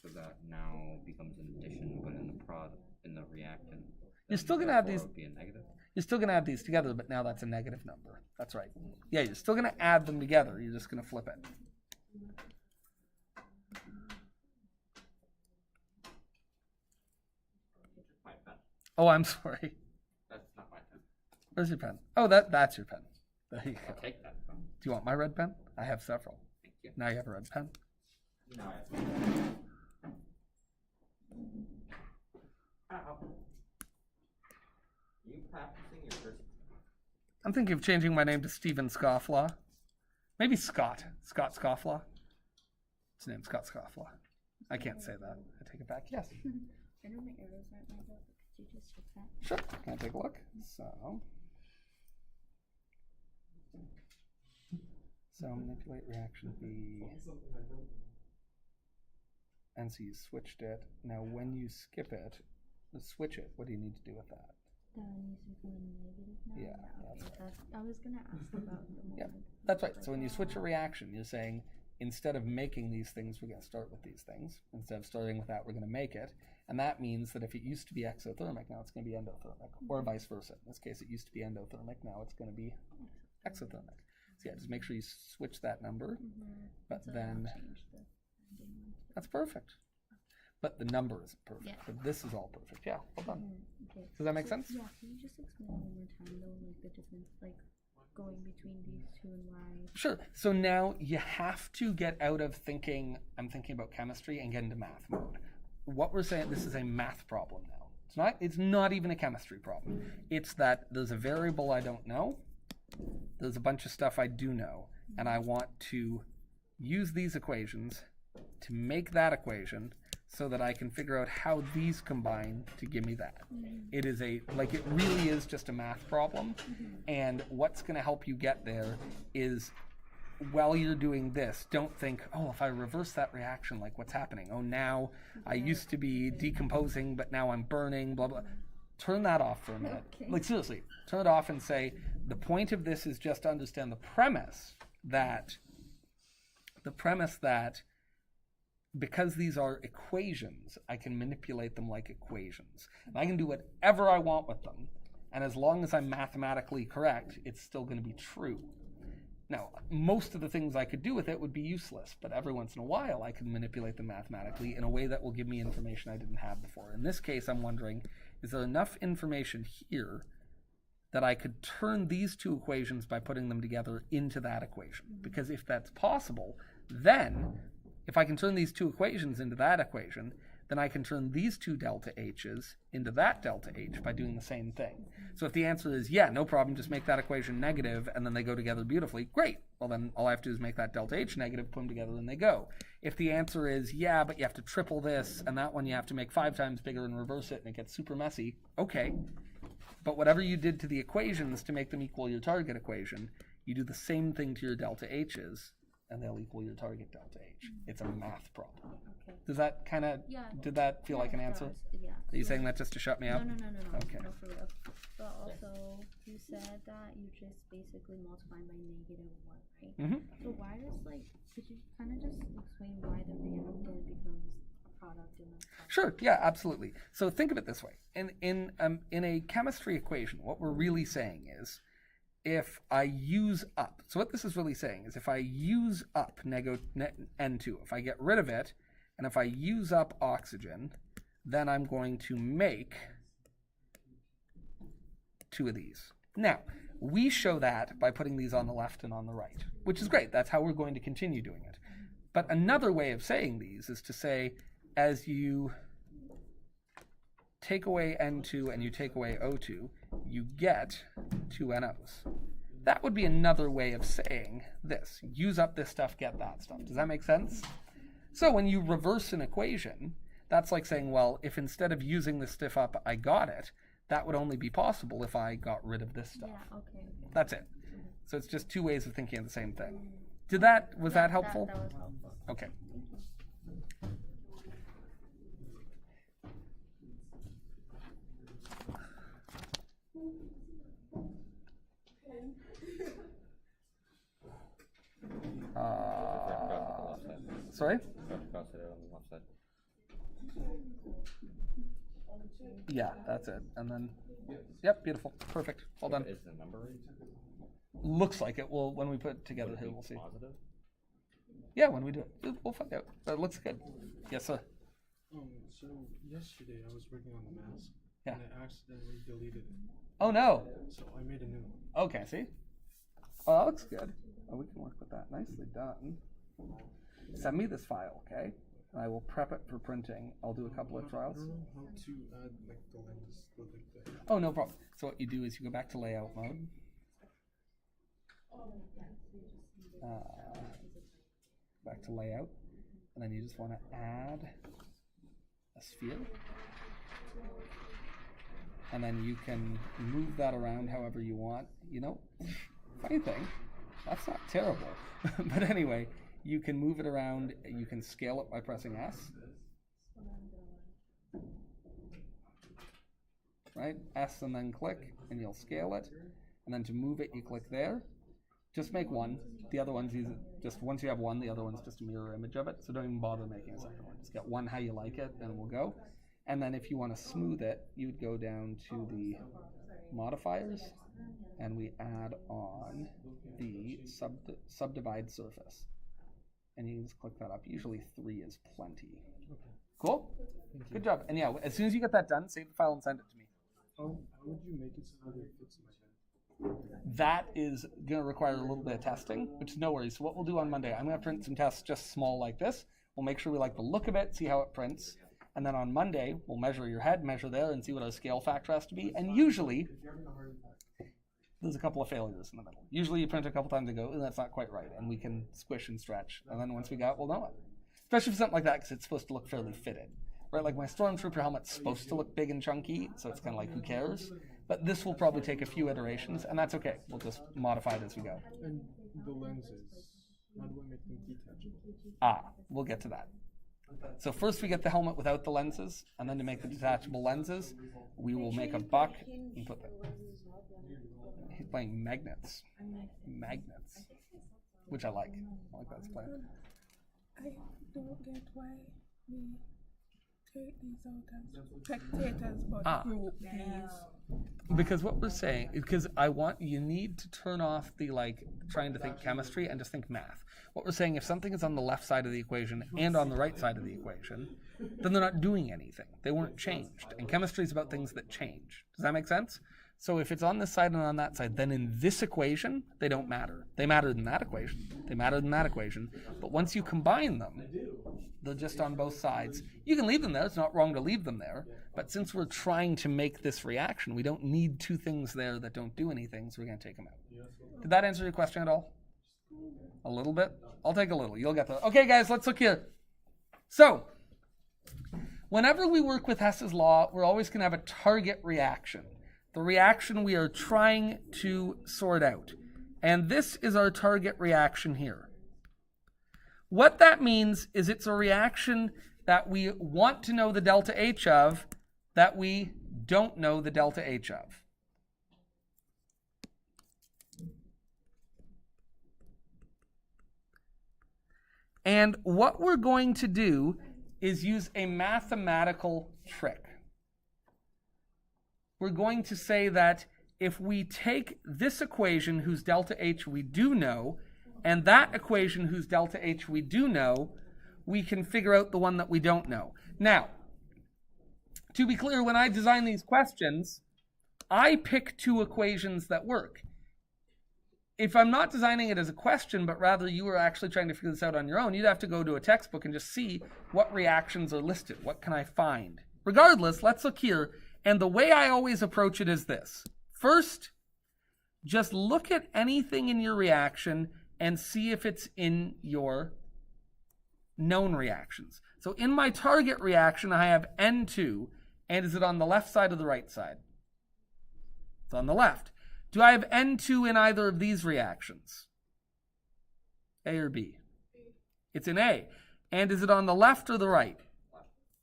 so that now becomes an addition, but in the product, in the reactant. You're then still gonna add therefore these- it would be a negative. You're still going to add these together, but now that's a negative number. That's right. Yeah, you're still going to add them together. You're just going to flip it. My pen. Oh, I'm sorry. That's not my pen. Where's your pen? Oh, that's your pen. There you I'll go. take that pen. Do you want my red pen? I have several. Thank you. Now you have a red pen. No, I have Ow. You practicing your first? I'm thinking of changing my name to Stephen Scofflaw. Maybe Scott. Scott Scofflaw. His name's Scott Scofflaw. I can't say that. I take it back. Yes. I know my arrows aren't lined up, but could you just check that? Sure. Can I take a look? So manipulate reaction B. And so you switched it. Now when you skip it, switch it, what do you need to do with that? That needs to go negative now? Yeah, Okay, that's that's, I was gonna ask about the moment. Yep, that's right. So when you switch a reaction, you're saying instead of making these things, we're going to start with these things. Instead of starting with that, we're going to make it. And that means that if it used to be exothermic, now it's going to be endothermic, or vice versa. In this case, it used to be endothermic, now it's going to be exothermic. So yeah, just make sure you switch that number, but So then I'll change the ending one to- that's perfect. But the number isn't perfect. Yeah. But this is all perfect. Yeah, well done. Okay. Does that make So, sense? Yeah, can you just explain one more time though, like the difference, like going between these two and why? Sure. So now you have to get out of thinking, I'm thinking about chemistry, and get into math mode. What we're saying, this is a math problem now. It's not even a chemistry problem. It's that there's a variable I don't know, there's a bunch of stuff I do know, and I want to use these equations to make that equation so that I can figure out how these combine to give me that. It is it really is just a math problem, and what's going to help you get there is, while you're doing this, don't think, oh, if I reverse that reaction, like what's happening? Oh, now I used to be decomposing, but now I'm burning, blah, blah. Turn that off for a minute. Okay. Like, seriously, turn it off and say, the point of this is just to understand the premise that because these are equations, I can manipulate them like equations. And I can do whatever I want with them. And as long as I'm mathematically correct, it's still going to be true. Now, most of the things I could do with it would be useless, but every once in a while I can manipulate them mathematically in a way that will give me information I didn't have before. In this case, I'm wondering, is there enough information here that I could turn these two equations by putting them together into that equation? Because if that's possible, then if I can turn these two equations into that equation, then I can turn these two delta H's into that delta H by doing the same thing. So if the answer is, yeah, no problem, just make that equation negative, and then they go together beautifully, great. Well, then all I have to do is make that delta H negative, put them together, and they go. If the answer is, yeah, but you have to triple this, and that one you have to make 5 times bigger and reverse it, and it gets super messy, okay. But whatever you did to the equations to make them equal your target equation, you do the same thing to your delta H's, and they'll equal your target delta H. It's a math problem. Okay. Does that kind of, Yeah. did that feel like an it answer? does, yeah. Are you saying that just to shut me up? No. Okay. No, for real. But also, you said that you just basically multiply by -1, right? Mm-hmm. So why does, could you kind of just explain why the reactant becomes a product in the product? Sure, yeah, absolutely. So think of it this way. In a chemistry equation, what we're really saying is, if I use up, so what this is really saying is if I use up N2, if I get rid of it, and if I use up oxygen, then I'm going to make 2 of these. Now, we show that by putting these on the left and on the right, which is great. That's how we're going to continue doing it. But another way of saying these is to say, as you take away N2 and you take away O2, you get 2 NOs. That would be another way of saying this. Use up this stuff, get that stuff. Does that make sense? So when you reverse an equation, that's like saying, well, if instead of using this stuff up, I got it, that would only be possible if I got rid of this stuff. Yeah, okay. That's it. So it's just 2 ways of thinking of the same thing. Was that helpful? That was helpful. Okay. Sorry? Yeah, that's it. And then, yep, beautiful. Perfect. Well done. Is the number right? Looks like it. Well, when we put it together here, we'll see. Positive? Yeah, when we do it, we'll find out. But it looks good. Yes, sir. So yesterday I was working on the mask, Yeah. and I accidentally deleted it. Oh, no. So I made a new one. Okay, see? Oh, that looks good. Oh, we can work with that. Nicely done. Send me this file, okay? And I will prep it for printing. I'll do a couple of I trials. don't know how to add the lens, the Oh, no problem. So what you do is you go back to layout mode. Back to layout. And then you just want to add a sphere. And then you can move that around however you want. You know, funny thing, that's not terrible. But anyway, you can move it around. You can scale it by pressing S. Right? S and then click, and you'll scale it. And then to move it, you click there. Just make one. The other one's easy. Just once you have one, the other one's just a mirror image of it. So don't even bother making a second one. Just get one how you like it, and we'll go. And then if you want to smooth it, you would go down to the modifiers, and we add on the subdivide surface. And you can just click that up. Usually 3 is plenty. Cool? Good job. And yeah, as soon as you get that done, save the file and send it to me. How would you make it so that it fits my head? That is going to require a little bit of testing, which is no worries. So what we'll do on Monday, I'm going to print some tests just small like this. We'll make sure we like the look of it, see how it prints. And then on Monday, we'll measure your head, measure there, and see what our scale factor has to be. And usually, there's a couple of failures in the middle. Usually you print a couple times and go, that's not quite right. And we can squish and stretch. And then once we got it, we'll know it. Especially for something like that, because it's supposed to look fairly fitted. Right, like my Stormtrooper helmet's supposed to look big and chunky, so it's kind of like, who cares? But this will probably take a few iterations, and that's okay. We'll just modify it as we go. And the lenses, how do I make them detachable? We'll get to that. So first we get the helmet without the lenses, and then to make the detachable lenses, we will make a buck and put them. He's playing magnets. Magnets. Which I like. I like that plan. I don't get why we take these out as spectators, but group these. Because what we're saying, because you need to turn off the trying to think chemistry and just think math. What we're saying, if something is on the left side of the equation and on the right side of the equation, then they're not doing anything. They weren't changed. And chemistry is about things that change. Does that make sense? So if it's on this side and on that side, then in this equation, they don't matter. They mattered in that equation. They mattered in that equation. But once you combine them, they're just on both sides. You can leave them there. It's not wrong to leave them there. But since we're trying to make this reaction, we don't need two things there that don't do anything, so we're going to take them out. Did that answer your question at all? A little bit? I'll take a little. You'll get that. Okay, guys, let's look here. So, whenever we work with Hess's Law, we're always going to have a target reaction. The reaction we are trying to sort out. And this is our target reaction here. What that means is it's a reaction that we want to know the delta H of, that we don't know the delta H of. And what we're going to do is use a mathematical trick. We're going to say that if we take this equation whose delta H we do know, and that equation whose delta H we do know, we can figure out the one that we don't know. Now, to be clear, when I design these questions, I pick two equations that work. If I'm not designing it as a question, but rather you are actually trying to figure this out on your own, you'd have to go to a textbook and just see what reactions are listed. What can I find? Regardless, let's look here. And the way I always approach it is this. First, just look at anything in your reaction and see if it's in your known reactions. So in my target reaction, I have N2, and is it on the left side or the right side? It's on the left. Do I have N2 in either of these reactions? A or B? It's in A. And is it on the left or the right?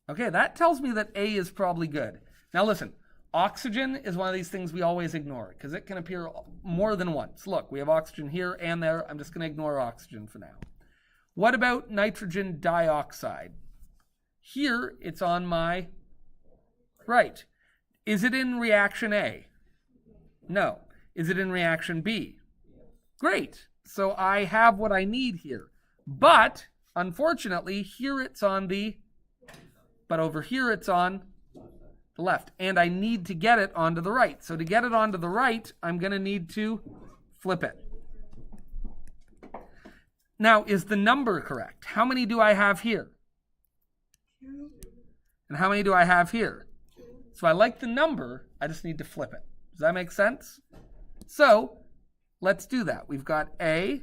Okay, that tells me that A is probably good. Now listen, oxygen is one of these things we always ignore because it can appear more than once. Look, we have oxygen here and there. I'm just going to ignore oxygen for now. What about nitrogen dioxide? Here, it's on my right. Is it in reaction A? No. Is it in reaction B? Great. So I have what I need here. But, unfortunately, here it's on the, but over here it's on the left. And I need to get it onto the right. So to get it onto the right, I'm going to need to flip it. Now, is the number correct? How many do I have here? And how many do I have here? So I like the number, I just need to flip it. Does that make sense? So, let's do that. We've got A,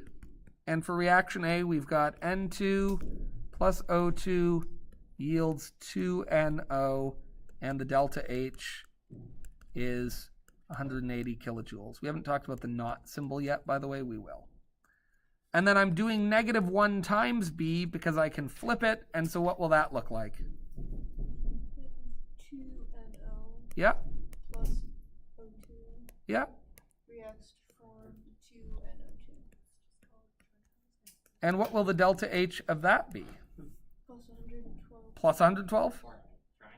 and for reaction A, we've got N2 plus O2 yields 2NO, and the delta H is 180 kilojoules. We haven't talked about the not symbol yet, by the way, we will. And then I'm doing -1 times B because I can flip it, and so what will that look like? 2NO Yeah, plus O2 yeah. reacts to form 2NO2 And what will the delta H of that be? plus 112 Plus 112?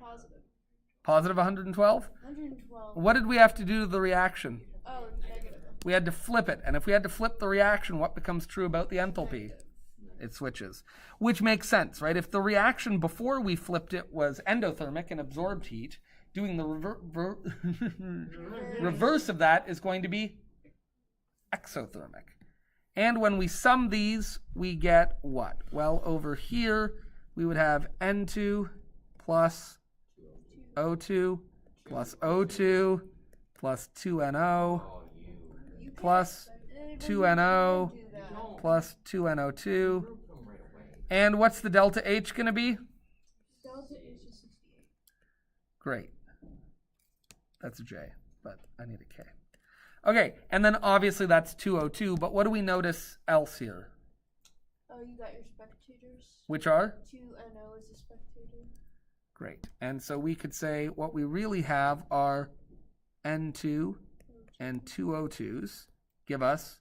positive. Positive 112? 112. What did we have to do to the reaction? Oh, negative. We had to flip it. And if we had to flip the reaction, what becomes true about the enthalpy? It switches. Which makes sense, right? If the reaction before we flipped it was endothermic and absorbed heat, doing the reverse of that is going to be exothermic. And when we sum these, we get what? Well, over here, we would have N2 plus O2 plus O2 plus 2NO plus 2NO plus 2NO2. And what's the delta H going to be? Delta H is 68. Great. That's a J, but I need a K. Okay, and then obviously that's 202, but what do we notice else here? Oh, you got your spectators. Which are? 2NO is a spectator. Great. And so we could say what we really have are N2 and 2O2s give us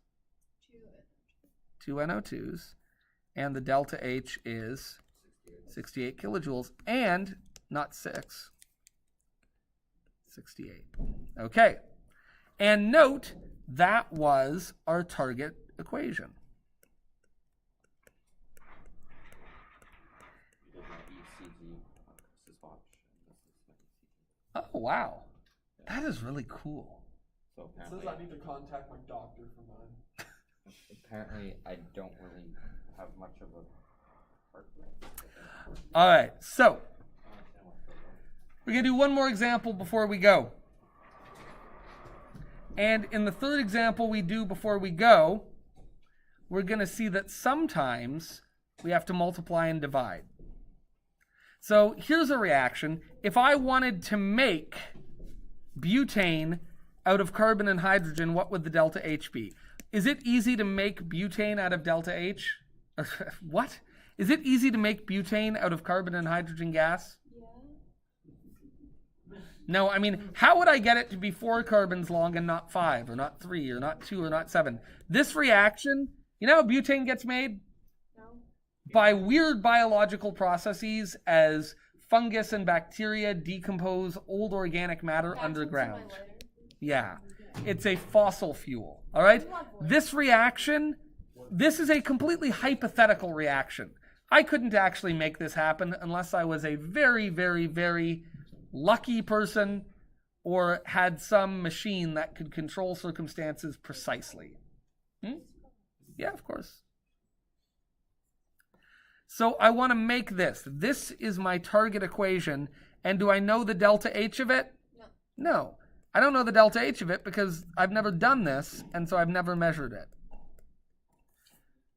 2NO2s, and the delta H is 68 kilojoules, and not 6, 68. Okay. And note, that was our target equation. Oh, wow. That is really cool. So It says I need to contact my doctor for mine. apparently I don't really have much of a heart rate. All right, so we're going to do one more example before we go. And in the third example we do before we go, we're going to see that sometimes we have to multiply and divide. So here's a reaction. If I wanted to make butane out of carbon and hydrogen, what would the delta H be? Is it easy to make butane out of delta H? What? Is it easy to make butane out of carbon and hydrogen gas? No, I mean, how would I get it to be 4 carbons long and not 5, or not 3, or not 2, or not 7? This reaction, you know how butane gets made? No. By weird biological processes as fungus and bacteria decompose old organic matter That's underground. what's in my lighter. Yeah, it's a fossil fuel, all right? This reaction, this is a completely hypothetical reaction. I couldn't actually make this happen unless I was a very, very, very lucky person or had some machine that could control circumstances precisely. Yeah, of course. So I want to make this. This is my target equation. And do I know the delta H of it? No. No. I don't know the delta H of it because I've never done this, and so I've never measured it.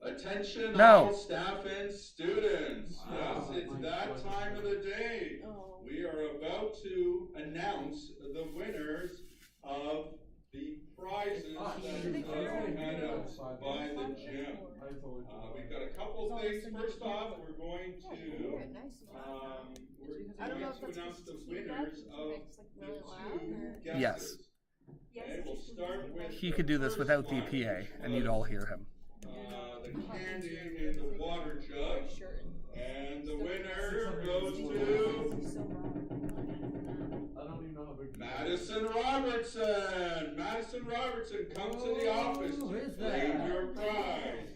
Attention No. all staff and students. Yes, it's that time of the day. Oh. We are about to announce the winners of the prizes that are handed out by the gym. We've got a couple things. First off, we're going to I don't know if that's announce the because winners of it's like the really loud, two or- guesses. Yes. Okay, we'll start with He could do this without the PA, and you'd all hear him. the candy in the water jug, and the winner goes to I don't even know how big. Madison Robertson. Madison Robertson, come to the office to claim your prize.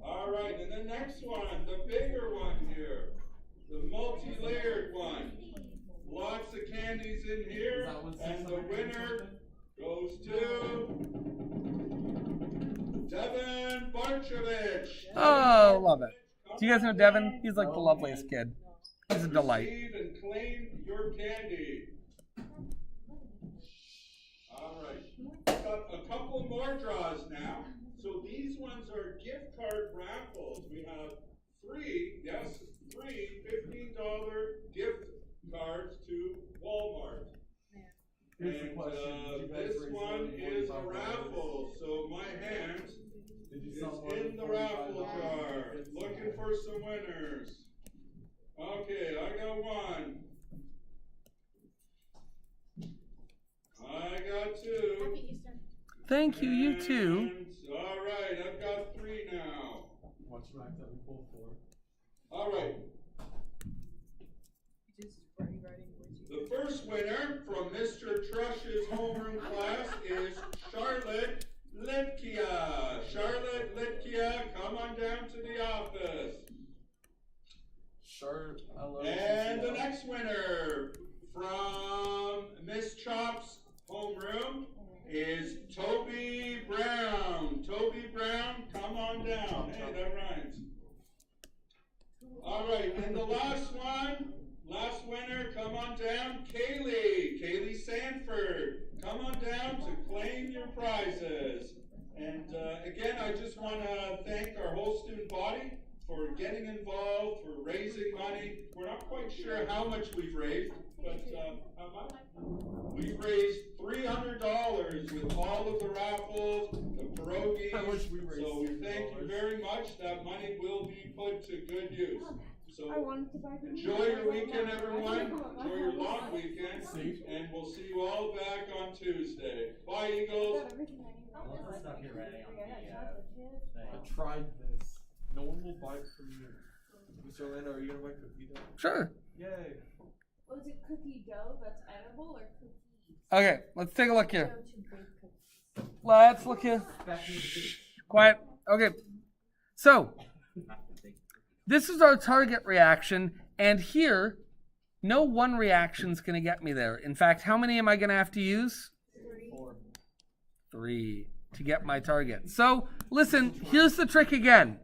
All right, and the next one, the bigger one here, the multi-layered one. Lots of candies in here, and the winner goes to Devin Barchovich. Oh, love it. Do you guys know Devin? He's like the loveliest kid. He's a delight. Receive and claim your candy. All right. Got a couple more draws now. So these ones are gift card raffles. We have three $15 gift cards to Walmart. Here's the And question. Did you guys this raise one money is a $45? raffle. So my hand Did you is sell more in than the raffle $45? jar. Looking for some winners. Okay, I got one. I got two. Happy Easter. Thank you, you too. And, all right, I've got three now. Watch Max have me pull 4. All right. The first winner from Mr. Trush's homeroom class is Charlotte Litkia. Charlotte Litkia, come on down to the office. Sure, I love And the CCL. next winner from Miss Chop's homeroom is Toby Brown. Toby Brown, come on down. Hey, that rhymes. All right, and the last winner, come on down, Kaylee Sanford. Come on down to claim your prizes. And again, I just want to thank our whole student body for getting involved, for raising money. We're not quite sure how much we've raised, but how much? We've raised $300 with all of the raffles, the pierogies. How much we raised? So we thank you very much. That money will be put to good use. I So wanted to buy the enjoy your weekend, everyone. Enjoy your long weekend. And we'll see you all back on Tuesday. Bye, Eagles. I tried this. No one will buy it from you. Mr. Orlando, are you gonna buy cookie dough? Sure. Yay. Was it cookie dough that's edible or cookies? Okay, let's take a look here. Let's look here. Shh, quiet. Okay. So, this is our target reaction, and here, no one reaction's going to get me there. In fact, how many am I going to have to use? 3 to get my target. So, listen, here's the trick again.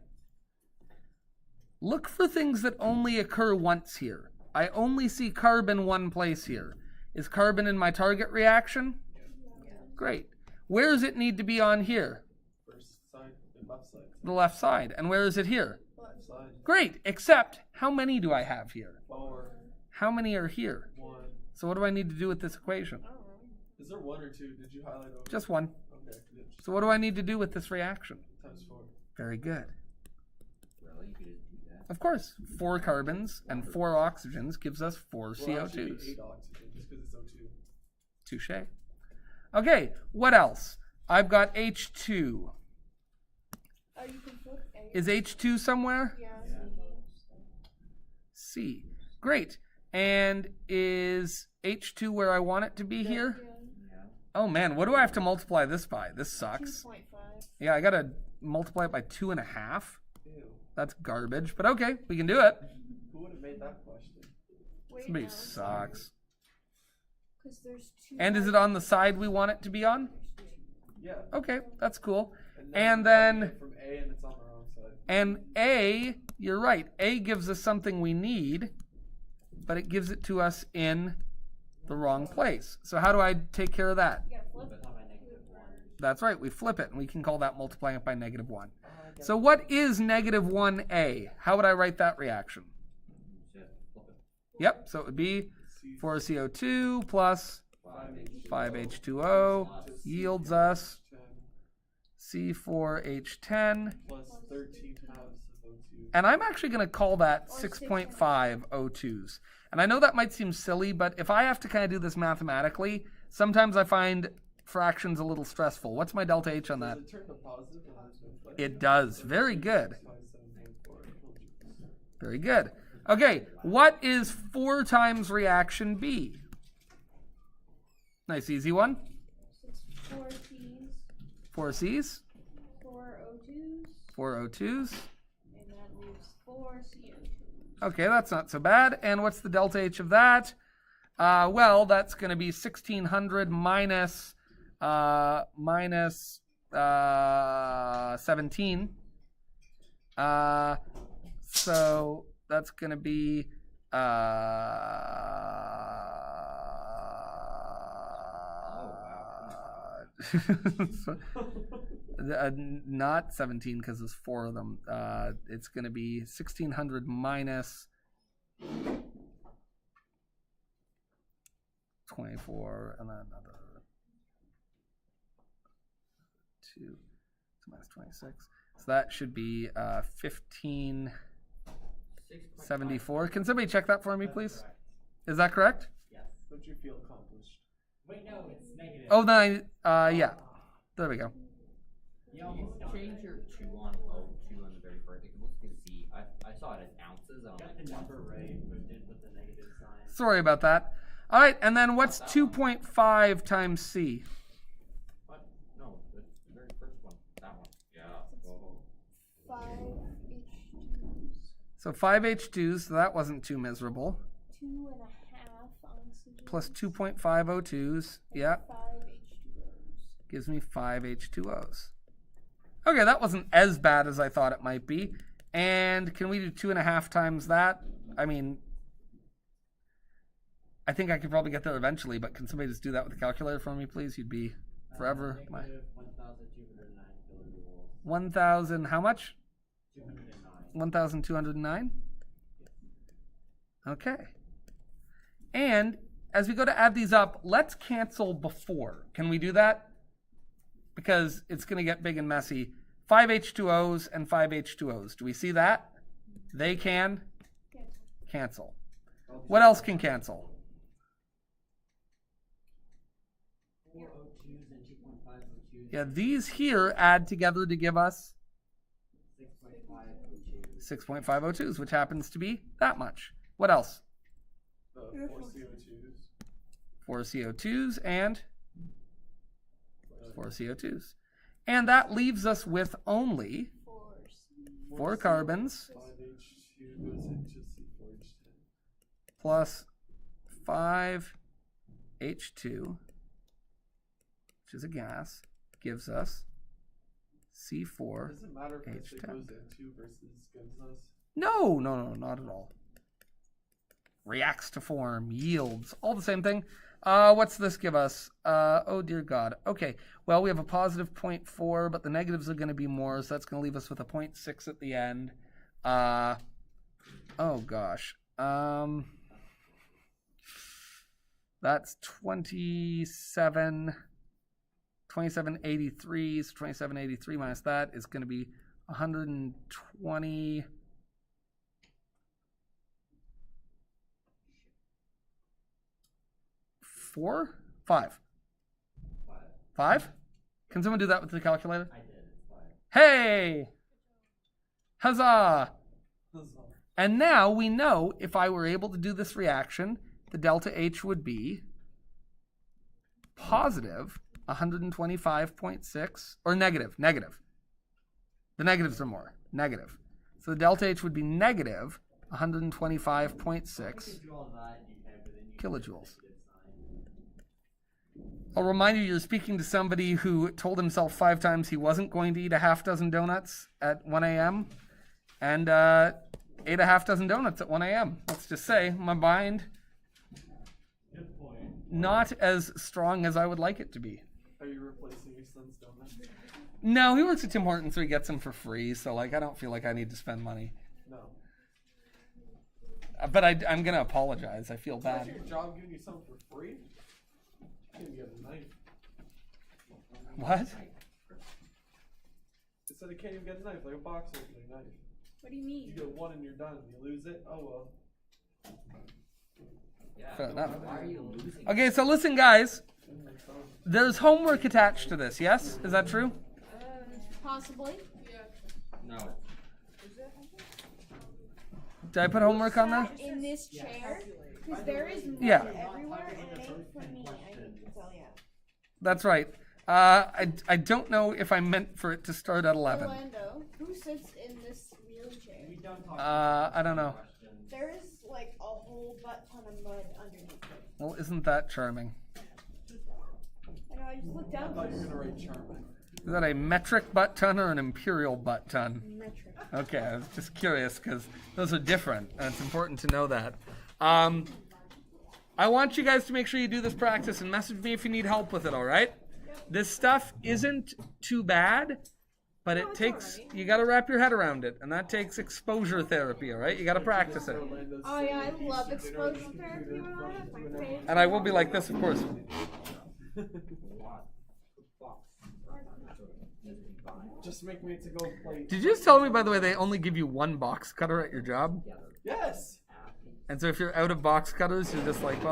Look for things that only occur once here. I only see carbon one place here. Is carbon in my target reaction? Great. Where does it need to be on here? First side, the left side. The left side. And where is it here? Left side. Great, except how many do I have here? 4, How many are here? 1. So what do I need to do with this equation? Is there 1 or 2? Did you highlight over? Just 1. Okay, good. So what do I need to do with this reaction? Times 4. Very good. Really? You could just do that? Of course, 4 carbons and 4 oxygens gives us 4 Well, actually, CO2s. 8 oxygen just because it's O2. Touche. Okay, what else? I've got H2. Oh, you can put A. Is H2 somewhere? Yeah. C. Great. And is H2 where I want it to be here? Oh man, what do I have to multiply this by? This sucks. 2.5. Yeah, I gotta multiply it by 2.5. Ew. That's garbage, but okay, we can do it. Who would have made that question? Wait, Somebody no. sucks. Because there's 2. And is it on the side we want it to be on? Yeah. Okay, that's cool. And And we then- got it from A and it's on the wrong side. And A, you're right, A gives us something we need, but it gives it to us in the wrong place. So how do I take care of that? You gotta flip it. That's right, we flip it, and we can call that multiplying it by -1. So what is -1A? How would I write that reaction? Yep, so it would be 4CO2 plus 5H2O yields us 10 C4H10. plus 13 halves of O2. And I'm actually going to call that 6.5 O2s. And I know that might seem silly, but if I have to kind of do this mathematically, sometimes I find fractions a little stressful. What's my delta H on that? Does it turn to positive when it's been flipped? It does. Very good. 5.7.4 kilojoules. Very good. Okay, what is 4 times reaction B? Nice easy one. It's 4 C's, 4 C's, 4 O2s, 4 O2s. and that leaves 4 CO2s. Okay, that's not so bad. And what's the delta H of that? Well, that's going to be 1600 minus 17. So that's going to be not 17 because there's 4 of them. It's going to be 1600 minus 24 and then another 2 so minus 26. So that should be 1574. Can somebody check that for me, please? Is that correct? Don't you feel accomplished? Wait, no, it's negative. Oh, then yeah. There we go. You almost change your 2 on O2 on the very first. It looks like a Z. I saw it as ounces. And I'm Got like, the number right, but did put the negative sign. Sorry about that. All right, and then what's 2.5 times C? What? No, the very first one. That one. Yeah. Well, 5H2s. So 5H2s, so that wasn't too miserable. 2.5 oxygen. Plus 2.5O2s, yeah, 5H2Os. gives me 5H2Os. Okay, that wasn't as bad as I thought it might be. And can we do 2.5 times that? I mean, I think I could probably get there eventually, but can somebody just do that with a calculator for me, please? You'd be forever. My 1,209 kilojoules. 1,000, how much? 209. 1,209? Okay. And as we go to add these up, let's cancel before. Can we do that? Because it's going to get big and messy. 5H2Os and 5H2Os. Do we see that? They can cancel. What else can cancel? 4 O2s and 2.5 O2s. Yeah, these here add together to give us 6.5 O2s. 6.5 O2s, which happens to be that much. What else? 4 CO2s. 4 CO2s and 4 CO2s. And that leaves us with only 4 carbons 5H2 goes into C4H10. plus 5H2, which is a gas, gives us C4. Does it matter if it H10. goes into versus gives us? No, not at all. Reacts to form, yields, all the same thing. What's this give us? Oh dear God. Okay, well we have a positive 0.4, but the negatives are going to be more, so that's going to leave us with a 0.6 at the end. Oh gosh. That's 2783. So 2783 minus that is going to be 120. 4? 5? 5? Can someone do that with the calculator? I did. It's 5. Hey! Huzzah! Huzzah. And now we know if I were able to do this reaction, the delta H would be positive 125.6, or negative. The negatives are more. Negative. So the delta H would be negative 125.6 kilojoules. I'll remind you, you're speaking to somebody who told himself 5 times he wasn't going to eat a half dozen donuts at 1 a.m. and ate a half dozen donuts at 1 a.m. Let's just say my mind not as strong as I would like it to be. Are you replacing your son's donuts? No, he works at Tim Hortons, so he gets them for free. So like, I don't feel like I need to spend money. No. But I'm gonna apologize. I feel Is that bad. your job giving you something for free? You can get a knife. What? It said I can't even get a knife, like a box opening knife. What do you You mean? get one and you're done. You lose it, oh well. Fair enough. Why are you losing? Okay, so listen, guys. There's homework attached to this. Yes, is that true? Possibly. No. Did I put homework on there? In this chair, because there is mud Yeah. everywhere, and it ain't for me. I can tell ya. That's right. I don't know if I meant for it to start at 11. Orlando, who sits in this wheelchair? I don't know. There is like a whole butt ton of mud underneath it. Well, isn't that charming? I know. I just looked I down. thought you were gonna write charming. Is that a metric butt ton or an imperial butt ton? Metric. Okay, I was just curious because those are different, and it's important to know that. I want you guys to make sure you do this practice and message me if you need help with it, all right? This stuff isn't too bad, but it takes, you got to wrap your head around it, and that takes exposure therapy, all right? You got to practice it. Oh yeah, I love exposure therapy. My favorite. And I will be like this, of course. Just make me to go play. Did you just tell me, by the way, they only give you one box cutter at your job? Yes! And so if you're out of box cutters, you're just like, well,